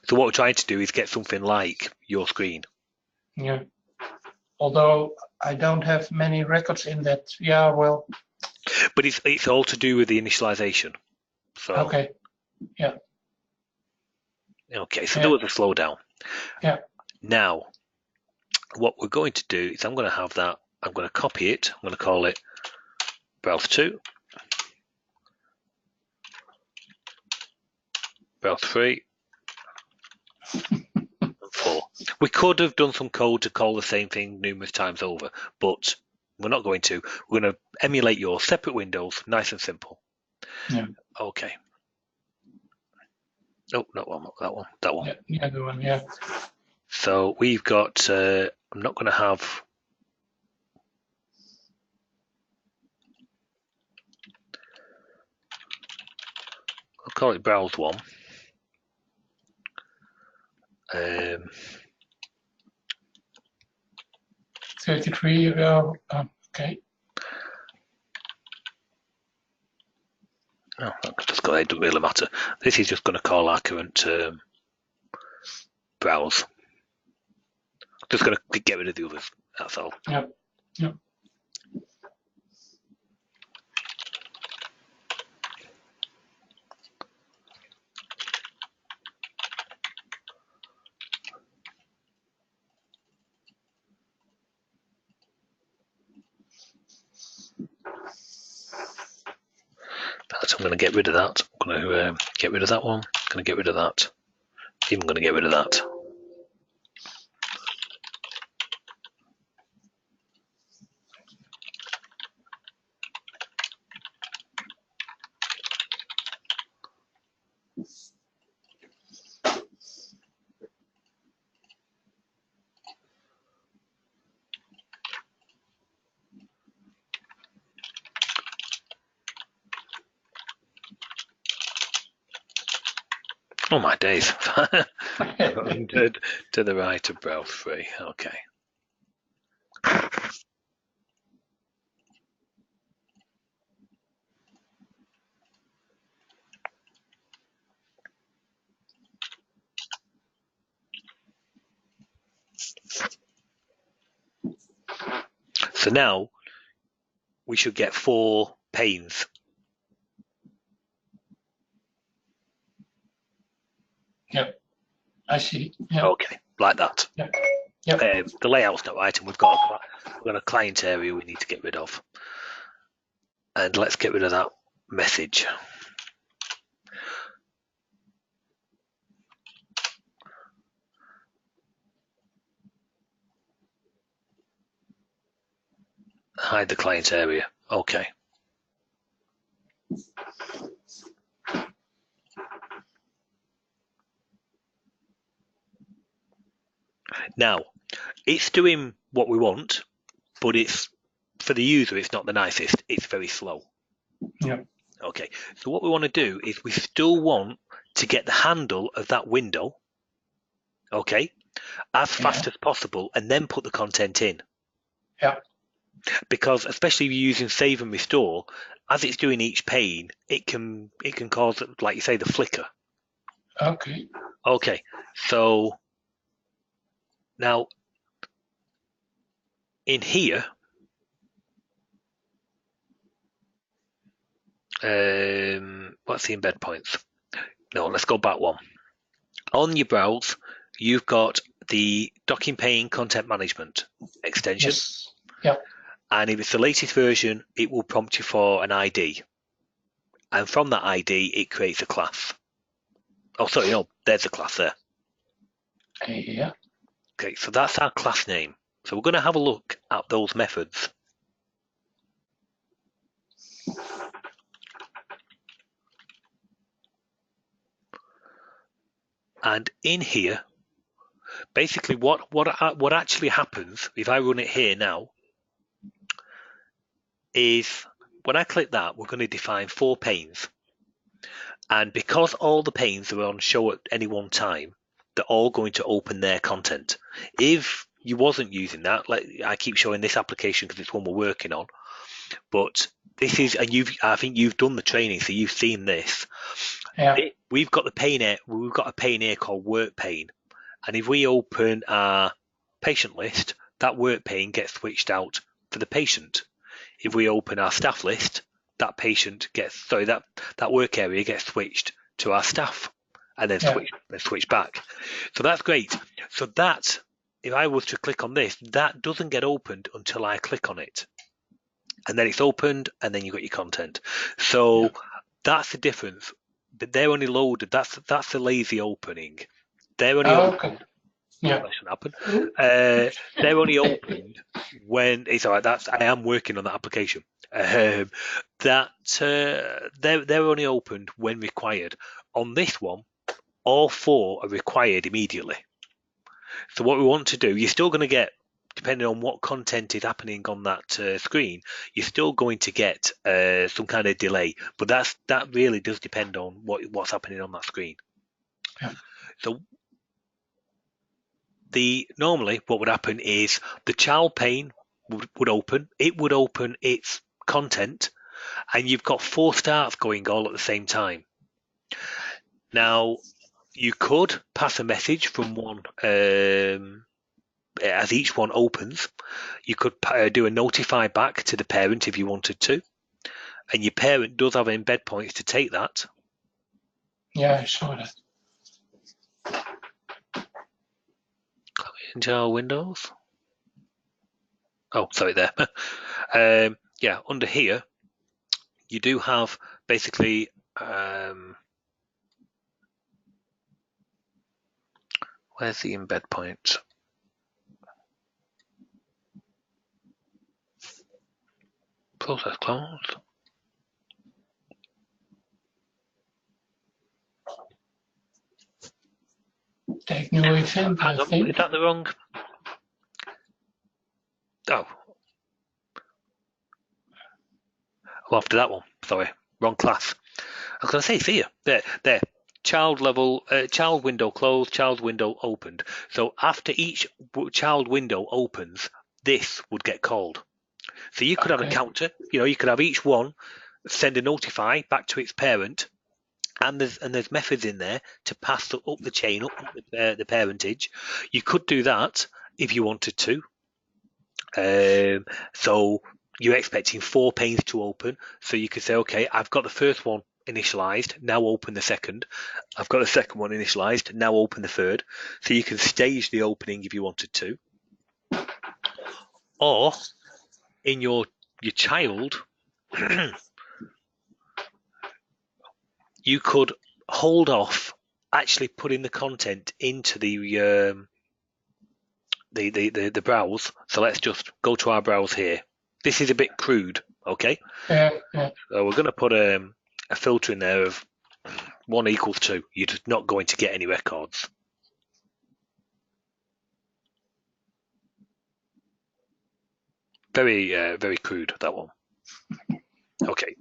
So what we're trying to do is get something like your screen. Yeah. Although I don't have many records in that. Yeah, well, But it's all to do with the initialization. So okay. Yeah. Okay, so Yeah. there was a slowdown. Yeah. Now, what we're going to do is I'm going to have that. I'm going to copy it. I'm going to call it browse 2, browse 3, and 4. We could have done some code to call the same thing numerous times over, but we're not going to. We're going to emulate your separate windows, nice and simple. Yeah. Okay. Oh, not one, that one, that one. Yeah, the other one, yeah. So we've got, I'm not going to have, I'll call it browse 1. 33, okay. No, just go ahead, it doesn't really matter. This is just going to call our current browse. Just going to get rid of the others, that's all. Yep. Yep. So I'm going to get rid of that. I'm going to get rid of that one. I'm going to get rid of that. Even going to get rid of that. Oh my days. to the right of browse 3. Okay. So now we should get 4 panes. Yep. I see. Yep. Okay, like that. Yep. Yep. The layout's not right, and we've got a client area we need to get rid of. And let's get rid of that message. Hide the client area. Okay. Now, it's doing what we want, but it's for the user, it's not the nicest. It's very slow. Yeah. Okay. So what we want to do is we still want to get the handle of that window, okay, as fast as possible, and then put the content in. Yeah. Because especially if you're using save and restore, as it's doing each pane, it can cause, like you say, the flicker. Okay. Okay. So now in here, what's the embed points? No, let's go back one. On your browse, you've got the DockingPane content management extension. Yes. Yeah. And if it's the latest version, it will prompt you for an ID. And from that ID, it creates a class. Oh, sorry, no, there's a class there. Yeah. Okay, so that's our class name. So we're going to have a look at those methods. And in here, basically what actually happens, if I run it here now, is when I click that, we're going to define 4 panes. And because all the panes are on show at any one time, they're all going to open their content. If you wasn't using that, like I keep showing this application because it's one we're working on, but this is, and I think you've done the training, so you've seen this. Yeah. We've got a pane here called work pane. And if we open our patient list, that work pane gets switched out for the patient. If we open our staff list, that that work area gets switched to our staff and then switch back. So that's great. So that, if I was to click on this, that doesn't get opened until I click on it. And then it's opened, and then you've got your content. So that's the difference. But they're only loaded. That's the lazy opening. They're only opened. Yeah. That shouldn't happen. They're only opened when it's all right. I am working on that application. They're only opened when required. On this one, all 4 are required immediately. So what we want to do, you're still going to get, depending on what content is happening on that screen, you're still going to get some kind of delay. But that really does depend on what's happening on that screen. Yeah. So normally what would happen is the child pane would open. It would open its content, and you've got 4 starts going all at the same time. Now, you could pass a message from one as each one opens. You could do a notify back to the parent if you wanted to, and your parent does have embed points to take that. Yeah, I saw that. Into our windows. Oh, sorry there. Yeah, under here, you do have basically where's the embed point? Process closed. Take new event, I think. Is that the wrong? Oh. Well, after that one, sorry, wrong class. I was going to say, see here, there. Child level, child window closed, child window opened. So after each child window opens, this would get called. So you could have a counter. You could have each one send a notify back to its parent, and there's methods in there to pass up the chain, up the parentage. You could do that if you wanted to. So you're expecting 4 panes to open, so you could say, okay, I've got the first one initialized, now open the second. I've got the second one initialized, now open the third. So you can stage the opening if you wanted to. Or in your child, you could hold off actually putting the content into the browse. So let's just go to our browse here. This is a bit crude, okay? Yeah. So we're going to put a filter in there of 1 equals 2. You're just not going to get any records. Very, very crude, that one. Okay.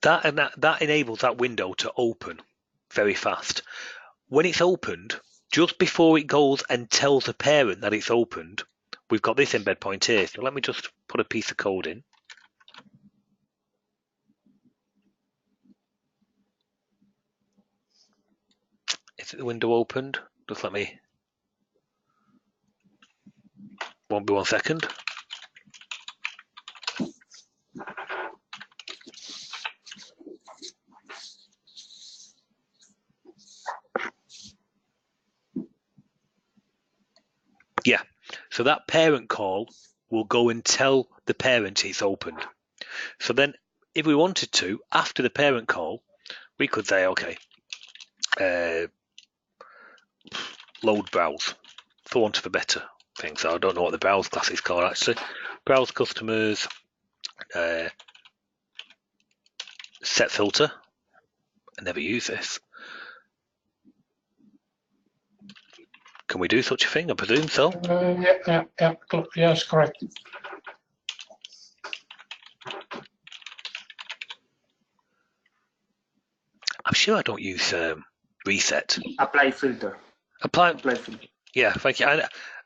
That enables that window to open very fast. When it's opened, just before it goes and tells the parent that it's opened, we've got this embed point here. So let me just put a piece of code in. Is the window opened? Just let me. Won't be 1 second. Yeah, so that parent call will go and tell the parent it's opened. So then if we wanted to, after the parent call, we could say, okay, load browse, for want of a better thing. So I don't know what the browse class is called actually. Browse customers, set filter. I never use this. Can we do such a thing? I presume so. Yeah. Yes, correct. I'm sure I don't use reset. Apply filter. Apply filter. Yeah, thank you.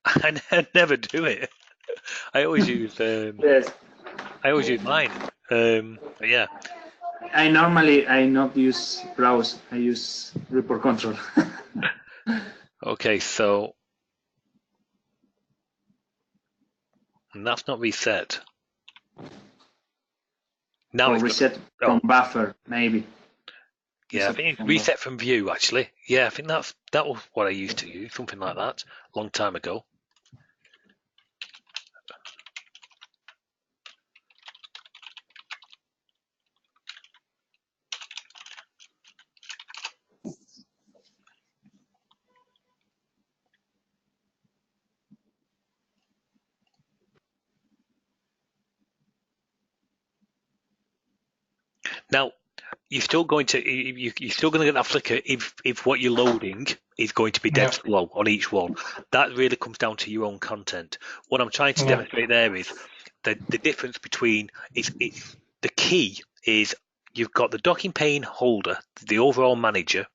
I never do it. I always use Yes. I always use mine. But yeah. I normally not use browse. I use report control. Okay, so and that's not reset. Now Or it's reset oh, from buffer, maybe. yeah, I think it's reset from view actually. Yeah, I think that was what I used to use, something like that, a long time ago. Now you're still going to get that flicker if what you're loading is going to be dead slow on each one. That really comes down to your own content. What I'm trying to demonstrate there is the difference between the key is you've got the docking pane holder, the overall manager,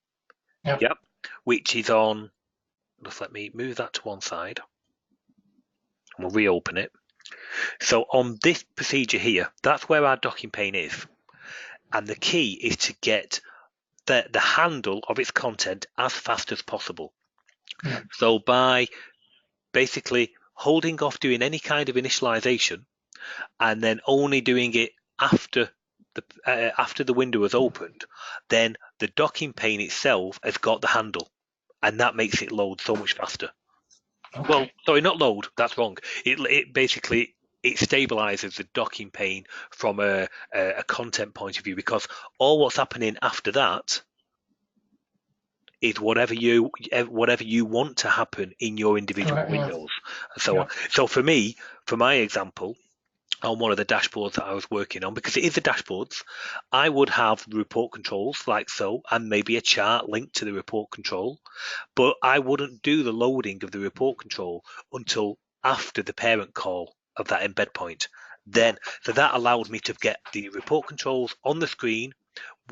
yep, which is on. Just let me move that to one side, and we'll reopen it. So on this procedure here, that's where our docking pane is, and the key is to get the handle of its content as fast as possible. Yeah. So by basically holding off doing any kind of initialization and then only doing it after the window has opened, then the docking pane itself has got the handle, and that makes it load so much faster. Okay. Well, sorry, not load. That's wrong. It basically it stabilizes the docking pane from a content point of view, because all what's happening after that is whatever you want to happen in your individual windows and so on. So for me, for my example, on one of the dashboards that I was working on, because it is the dashboards, I would have the report controls like so, and maybe a chart linked to the report control, but I wouldn't do the loading of the report control until after the parent call of that embed point. So that allowed me to get the report controls on the screen,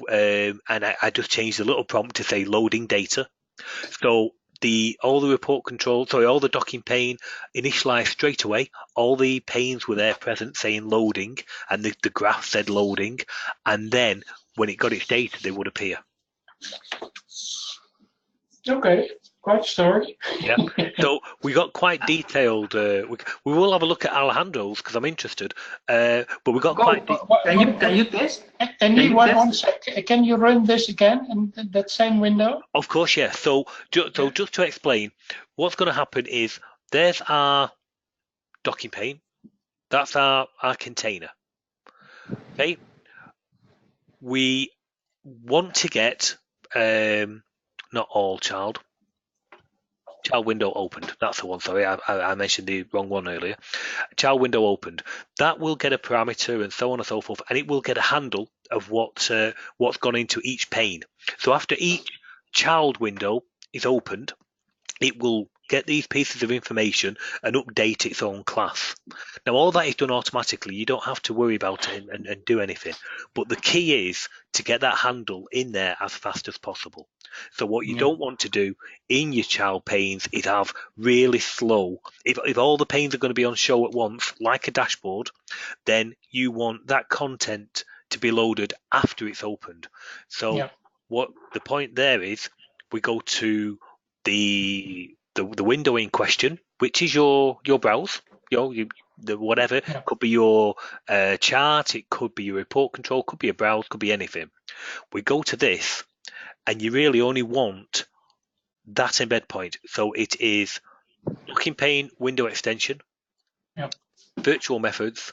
and I just changed the little prompt to say loading data. So all the docking pane initialized straight away. All the panes were there present saying loading, and the graph said loading, and then when it got its data, they would appear. Okay, quite a story. Yeah. So we got quite detailed. We will have a look at Alejandro's because I'm interested. But we got quite. Can you test? One sec. Can you run this again in that same window? Of course, yeah. So just to explain, what's going to happen is there's our docking pane. That's our container. Okay. We want to get not all child window opened. That's the one. Sorry, I mentioned the wrong one earlier. Child window opened. That will get a parameter and so on and so forth, and it will get a handle of what's gone into each pane. So after each child window is opened, it will get these pieces of information and update its own class. Now, all that is done automatically. You don't have to worry about it and do anything. But the key is to get that handle in there as fast as possible. So what you don't want to do in your child panes is have really slow. If all the panes are going to be on show at once, like a dashboard, then you want that content to be loaded after it's opened. So what the point there is, we go to the window in question, which is your browse, whatever. Could be your chart, it could be your report control, could be a browse, could be anything. We go to this, and you really only want that embed point. So it is docking pane, window extension, virtual methods,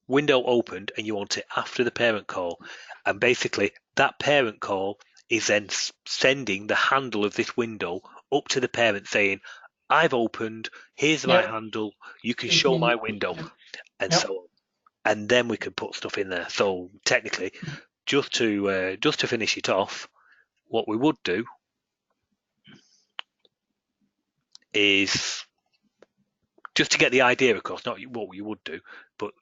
window opened, and you want it after the parent call. And basically, that parent call is then sending the handle of this window up to the parent saying, I've opened, here's my handle, you can show my window, and so on. And then we can put stuff in there. So technically, just to finish it off, what we would do is, just to get the idea across, not what we would do, but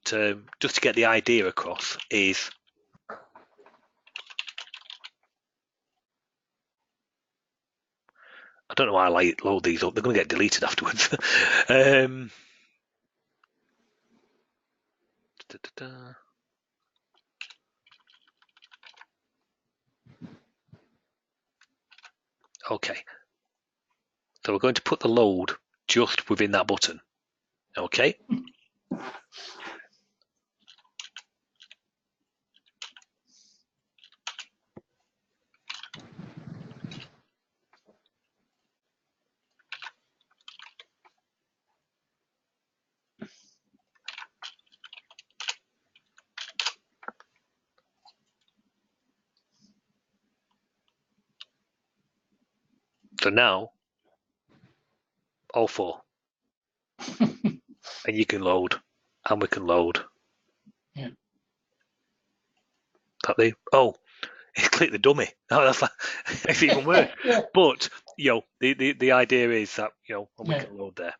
just to get the idea across, is I don't know why I load these up. They're going to get deleted afterwards. Okay. So we're going to put the load just within that button. Okay. So now, all four. And you can load, and we can load. Yeah. Oh, click the dummy. Oh, that's like, it's even worse. Yeah. But the idea is that and we Yeah. can load there.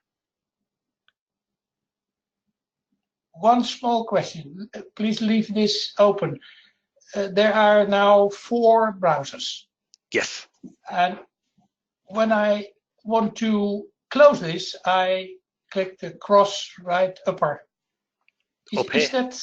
One small question. Please leave this open. There are now 4 browsers. Yes. And when I want to close this, I click the cross right upper. Is that,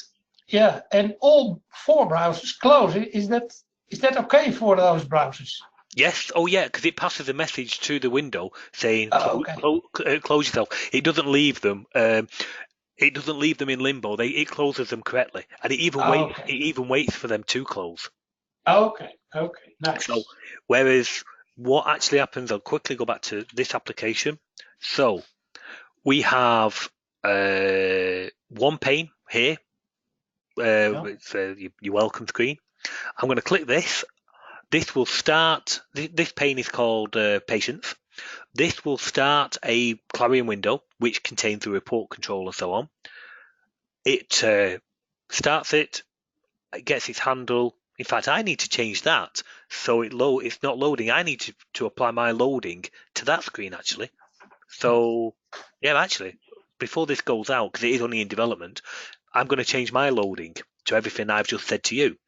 yeah, and all 4 browsers close. Is that okay for those browsers? Yes. Oh, yeah, because it passes a message to the window saying okay. close yourself. It doesn't leave them. It doesn't leave them in limbo. It closes them correctly, and it even waits. It even waits for them to close. Okay. Okay. Nice. So, whereas what actually happens, I'll quickly go back to this application. So, we have one pane here. It's your welcome screen. I'm going to click this. This will start. This pane is called Patients. This will start a Clarion window, which contains the report control and so on. It starts it gets its handle. In fact, I need to change that so it's not loading. I need to apply my loading to that screen actually. So yeah, actually, before this goes out, because it is only in development, I'm going to change my loading to everything I've just said to you.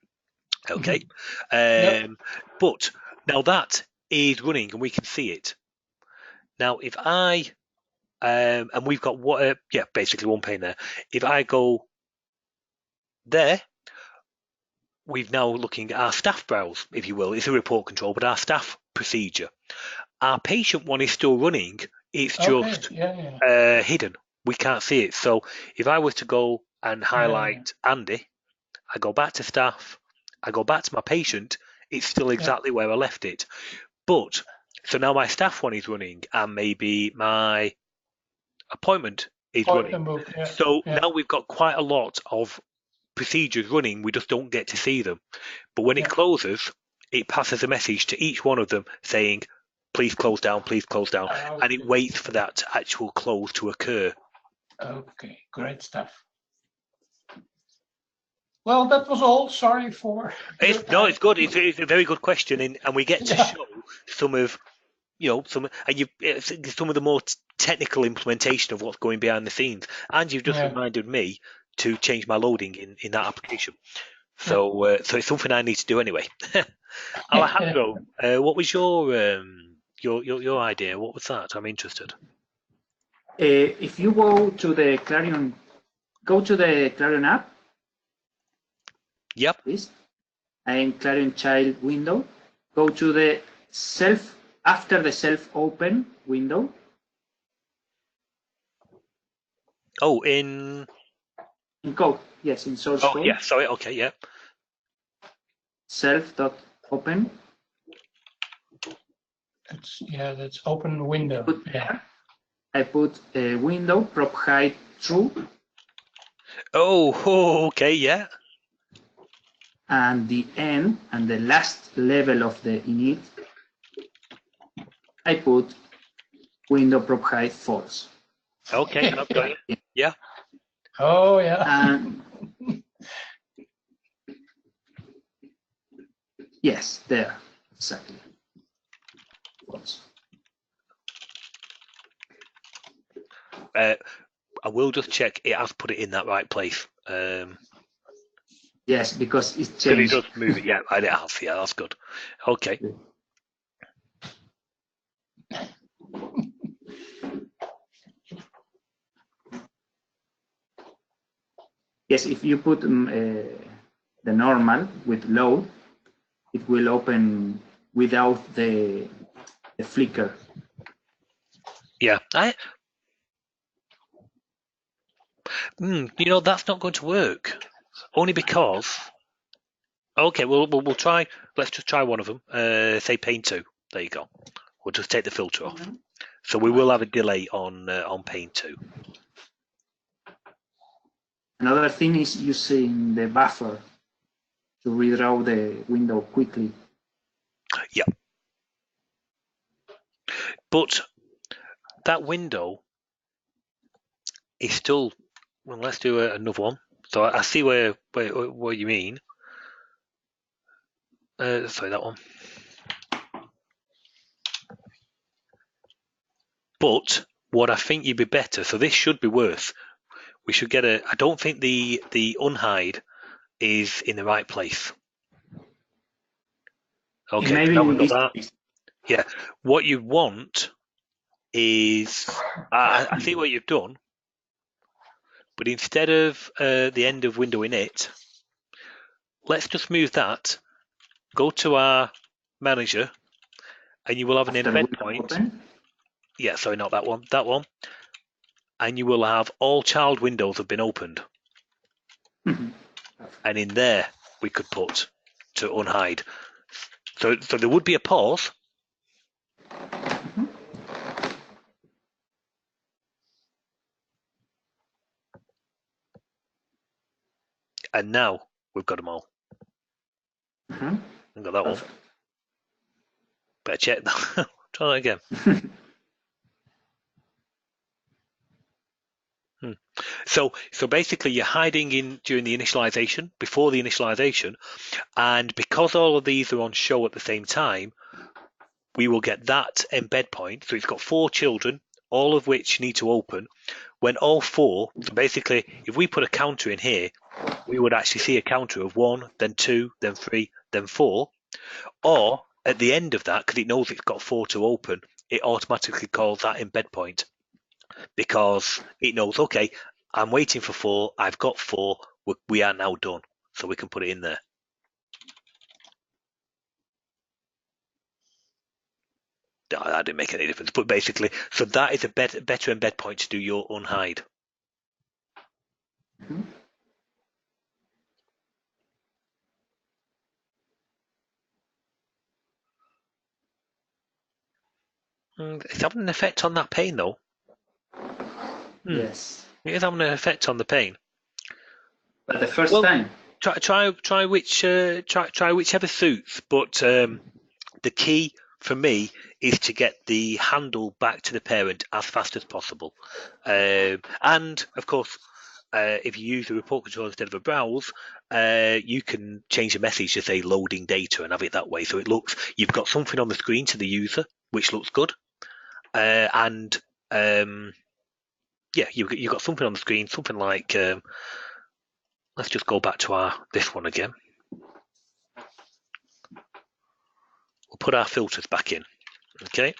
Okay. But now that is running and we can see it. Now, if I and we've got basically one pane there. If I go there, we've now looking at our staff browse, if you will. It's a report control, but our staff procedure. Our patient one is still running. It's just hidden. We can't see it. So if I were to go and highlight Andy, I go back to staff, I go back to my patient, it's still exactly where I left it. But so now my staff one is running and maybe my appointment is running. So now we've got quite a lot of procedures running, we just don't get to see them. But when it closes, it passes a message to each one of them saying, please close down, and it waits for that actual close to occur. Okay, great stuff. Well, that was all. Sorry for. It's good. It's a very good question, and we get to show some of, some of the more technical implementation of what's going behind the scenes. And you've just reminded me to change my loading in that application. So it's something I need to do anyway. Alejandro, what was your idea? What was that? I'm interested. If you go to the Clarion app. Yep. Please. And Clarion child window. Go to the after the self open window. Oh, in code. Yes, in source code. Oh, yeah. Sorry. Okay. Yeah. Self.open. That's open window. I put a window prop height true. Oh, okay. Yeah. And the end and the last level of the init, I put window prop height false. Okay, I've got it. Yeah. Oh, yeah. And yes, there, exactly. False. I will just check it has put it in that right place. Yes, because it's changed. It does move it. Yeah, it has. Yeah, that's good. Okay. Yes, if you put the normal with load, it will open without the flicker. Yeah, you know, that's not going to work. Only because. Okay, we'll try. Let's just try one of them. Say pane 2. There you go. We'll just take the filter off. So we will have a delay on pane 2. Another thing is using the buffer to redraw the window quickly. Yeah. But that window is still. Well, let's do another one. So I see where you mean. Sorry, that one. But what I think you'd be better. So this should be worse. We should get a. I don't think the unhide is in the right place. Okay, Maybe now we've got that. this. Yeah, what you want is. I see what you've done, but instead of the end of window init, let's just move that. Go to our manager, and you will have an embed point. Open. Yeah, sorry, not that one. That one, and you will have all child windows have been opened, and in there we could put to unhide. So there would be a pause. And now we've got them all. We've got that one. Better check that. Try that again. So basically you're hiding in during the initialization, before the initialization, and because all of these are on show at the same time, we will get that embed point. So it's got 4 children, all of which need to open. When all 4, so basically if we put a counter in here, we would actually see a counter of 1, then 2, then 3, then 4. Or at the end of that, because it knows it's got 4 to open, it automatically calls that embed point because it knows, okay, I'm waiting for 4, I've got 4, we are now done, so we can put it in there. No, that didn't make any difference, but basically, so that is a better embed point to do your unhide. It's having an effect on that pane, though. Yes. It is having an effect on the pane. But the first time. Try whichever suits. But the key for me is to get the handle back to the parent as fast as possible. And of course, if you use the report control instead of a browse, you can change the message to say loading data and have it that way. So it looks, you've got something on the screen to the user, which looks good. Yeah, you've got something on the screen, something like, let's just go back to this one again. We'll put our filters back in, okay?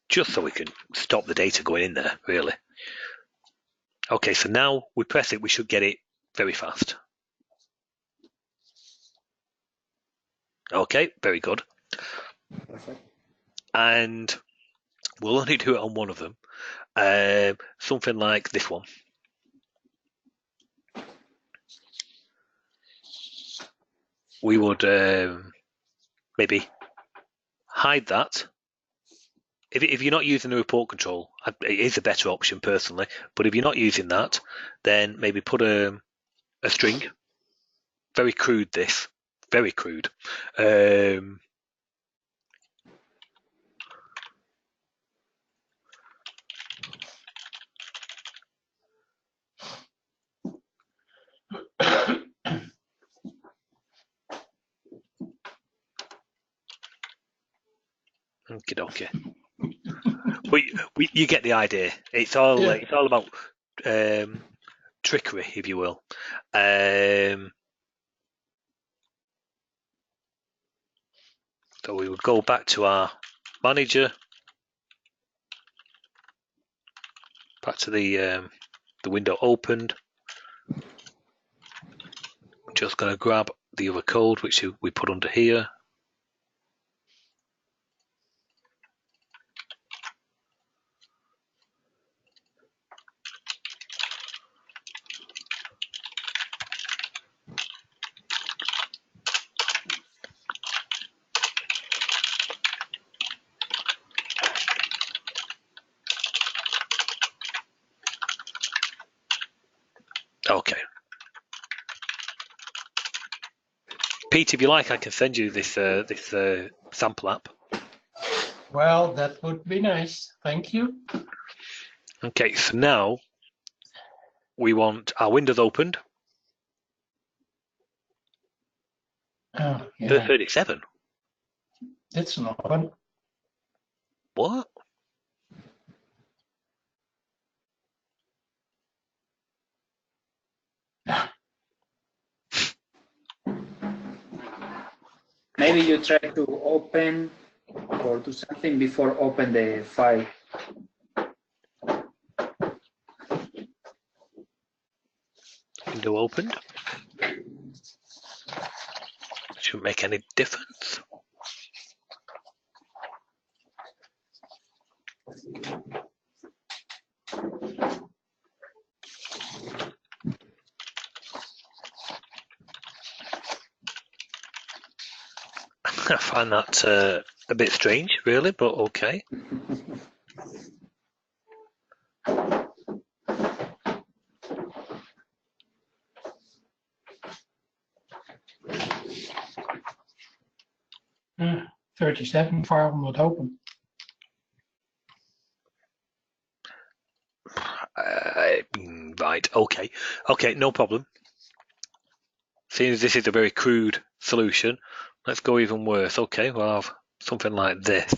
Just so we can stop the data going in there, really. Okay, so now we press it, we should get it very fast. Okay, very good. Perfect. And we'll only do it on one of them. Something like this one. We would maybe hide that. If you're not using the report control, it is a better option personally, but if you're not using that, then maybe put a string. Very crude this, very crude. Okay. But you get the idea. It's all about trickery, if you will. So we would go back to our manager, back to the window opened. just going to grab the other code which we put under here. Okay. Pete, if you like, I can send you this sample app. Well, that would be nice. Thank you. Okay, so now we want our windows opened. Oh, yeah, 37. that's an open. What? Maybe you try to open or do something before open the file. Window opened. Shouldn't make any difference. I find that a bit strange, really, but okay. Uh, 37 file not open. Right, okay. Okay, no problem. Seeing as this is a very crude solution, let's go even worse. Okay, we'll have something like this.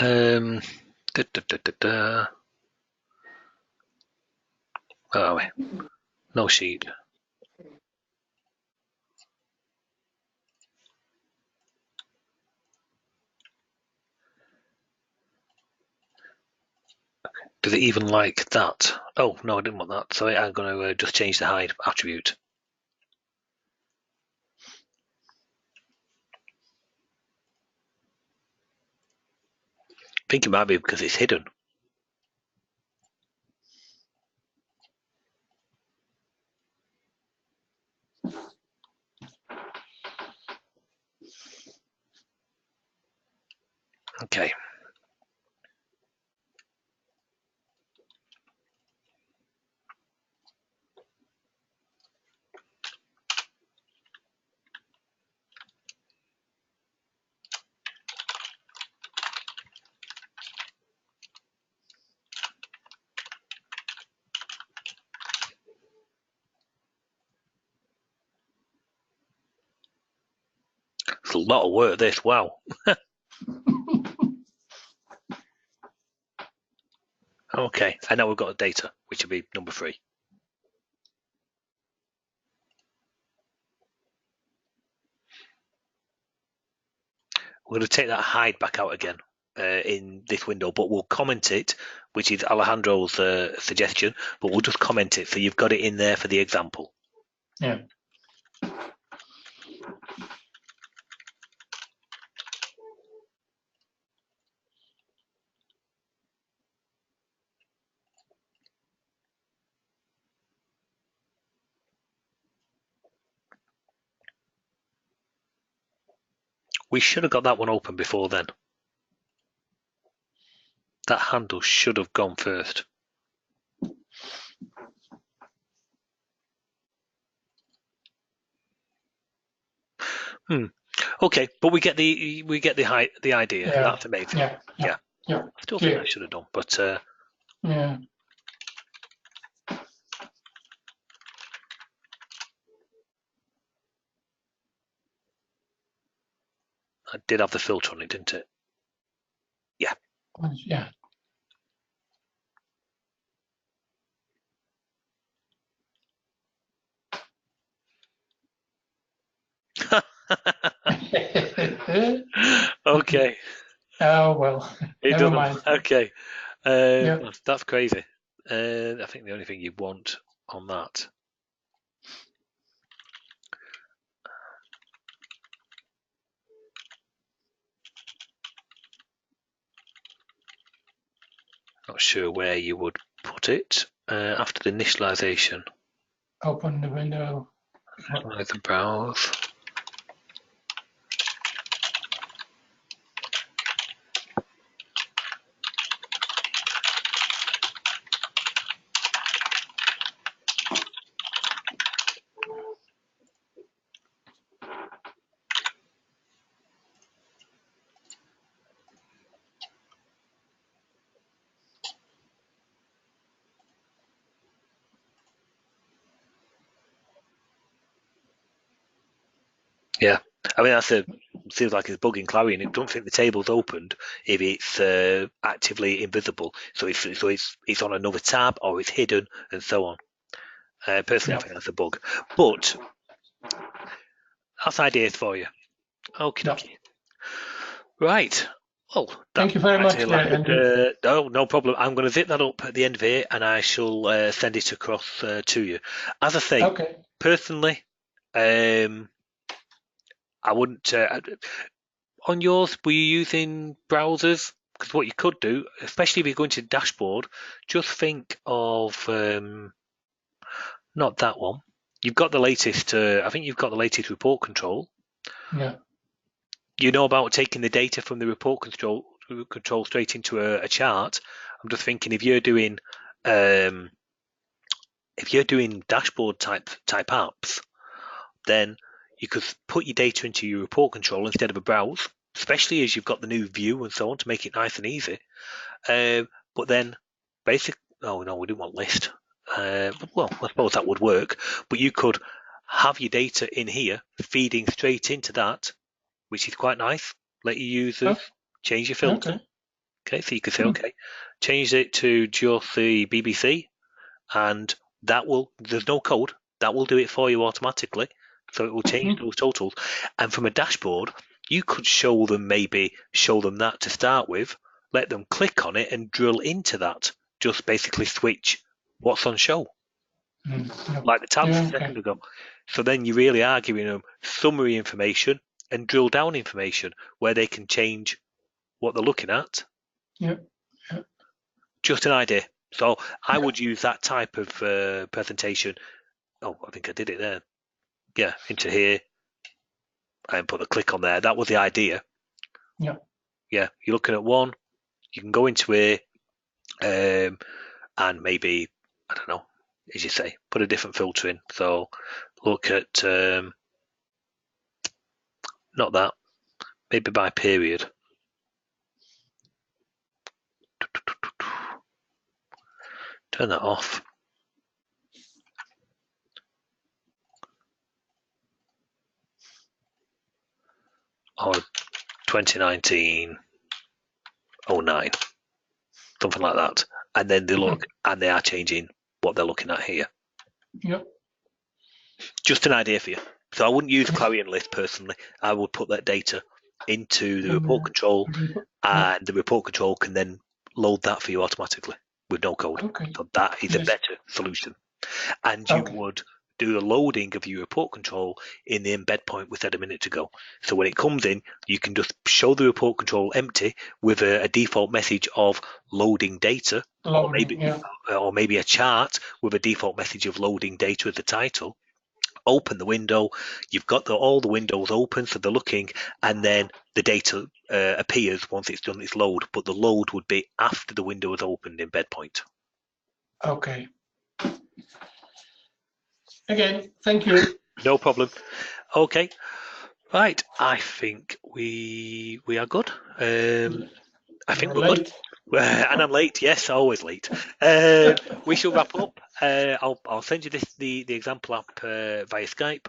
Da, da, da, da, da. Where are we? No sheet. Does it even like that? Oh, no, I didn't want that. So I'm going to just change the hide attribute. I think it might be because it's hidden. Okay. It's a lot of work, this. Wow. Okay, and now we've got data, which will be number 3. We're going to take that hide back out again in this window, but we'll comment it, which is Alejandro's suggestion, but we'll just comment it so you've got it in there for the example. Yeah. We should have got that one open before then. That handle should have gone first. Okay, but we get the idea. Yeah. That's amazing. Yeah. Still think I should have done, but yeah. I did have the filter on it, didn't it? Yeah. Yeah. Okay. Oh well. Never mind. Okay. Yeah. That's crazy. I think the only thing you want on that. Not sure where you would put it after the initialization. Open the window. The browse. Yeah, I mean seems like it's bugging Clarion. It don't think the table's opened if it's actively invisible. So it's on another tab or it's hidden and so on. Personally, I think that's a bug. But that's ideas for you. Okay. Right. Well, thank you very much. No problem. I'm going to zip that up at the end of it, and I shall send it across to you. As I say, personally, I wouldn't. On yours, were you using browsers? Because what you could do, especially if you're going to dashboard, just think of not that one. You've got the latest. I think you've got the latest report control. Yeah. You know about taking the data from the report control straight into a chart. I'm just thinking if you're doing dashboard type apps, then you could put your data into your report control instead of a browse, especially as you've got the new view and so on to make it nice and easy. But then we didn't want list. Well, I suppose that would work, but you could have your data in here feeding straight into that, which is quite nice. Let your users change your filter. Okay, so you could say, change it to just the BBC, and there's no code, that will do it for you automatically. So it will change those totals. And from a dashboard, you could show them that to start with, let them click on it and drill into that. Just basically switch what's on show. Like the tabs a second ago. So then you really are giving them summary information and drill down information where they can change what they're looking at. Yeah. Just an idea. So I would use that type of presentation. Oh, I think I did it there. Yeah, into here and put a click on there. That was the idea. Yeah. Yeah, you're looking at one. You can go into here and maybe, I don't know, as you say, put a different filter in. So look at, not that, maybe by period. Turn that off. Or 2019-09, something like that. And then they look, and they are changing what they're looking at here. Yep. Just an idea for you. So I wouldn't use Clarion list personally. I would put that data into the report control, and the report control can then load that for you automatically with no code. So that is a better solution. And you would do the loading of your report control in the embed point we said a minute ago. So when it comes in, you can just show the report control empty with a default message of loading data, or maybe a chart with a default message of loading data as the title. open the window, you've got all the windows open, so they're looking, and then the data appears once it's done its load, but the load would be after the window is opened in BedPoint. Okay. Again, thank you. No problem. Okay. Right. I think we are good. I think we're good. And I'm late. Yes, always late. We shall wrap up. I'll send you the example app via Skype.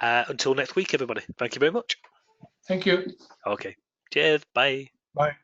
Until next week, everybody. Thank you very much. Thank you. Okay. Cheers. Bye. Bye.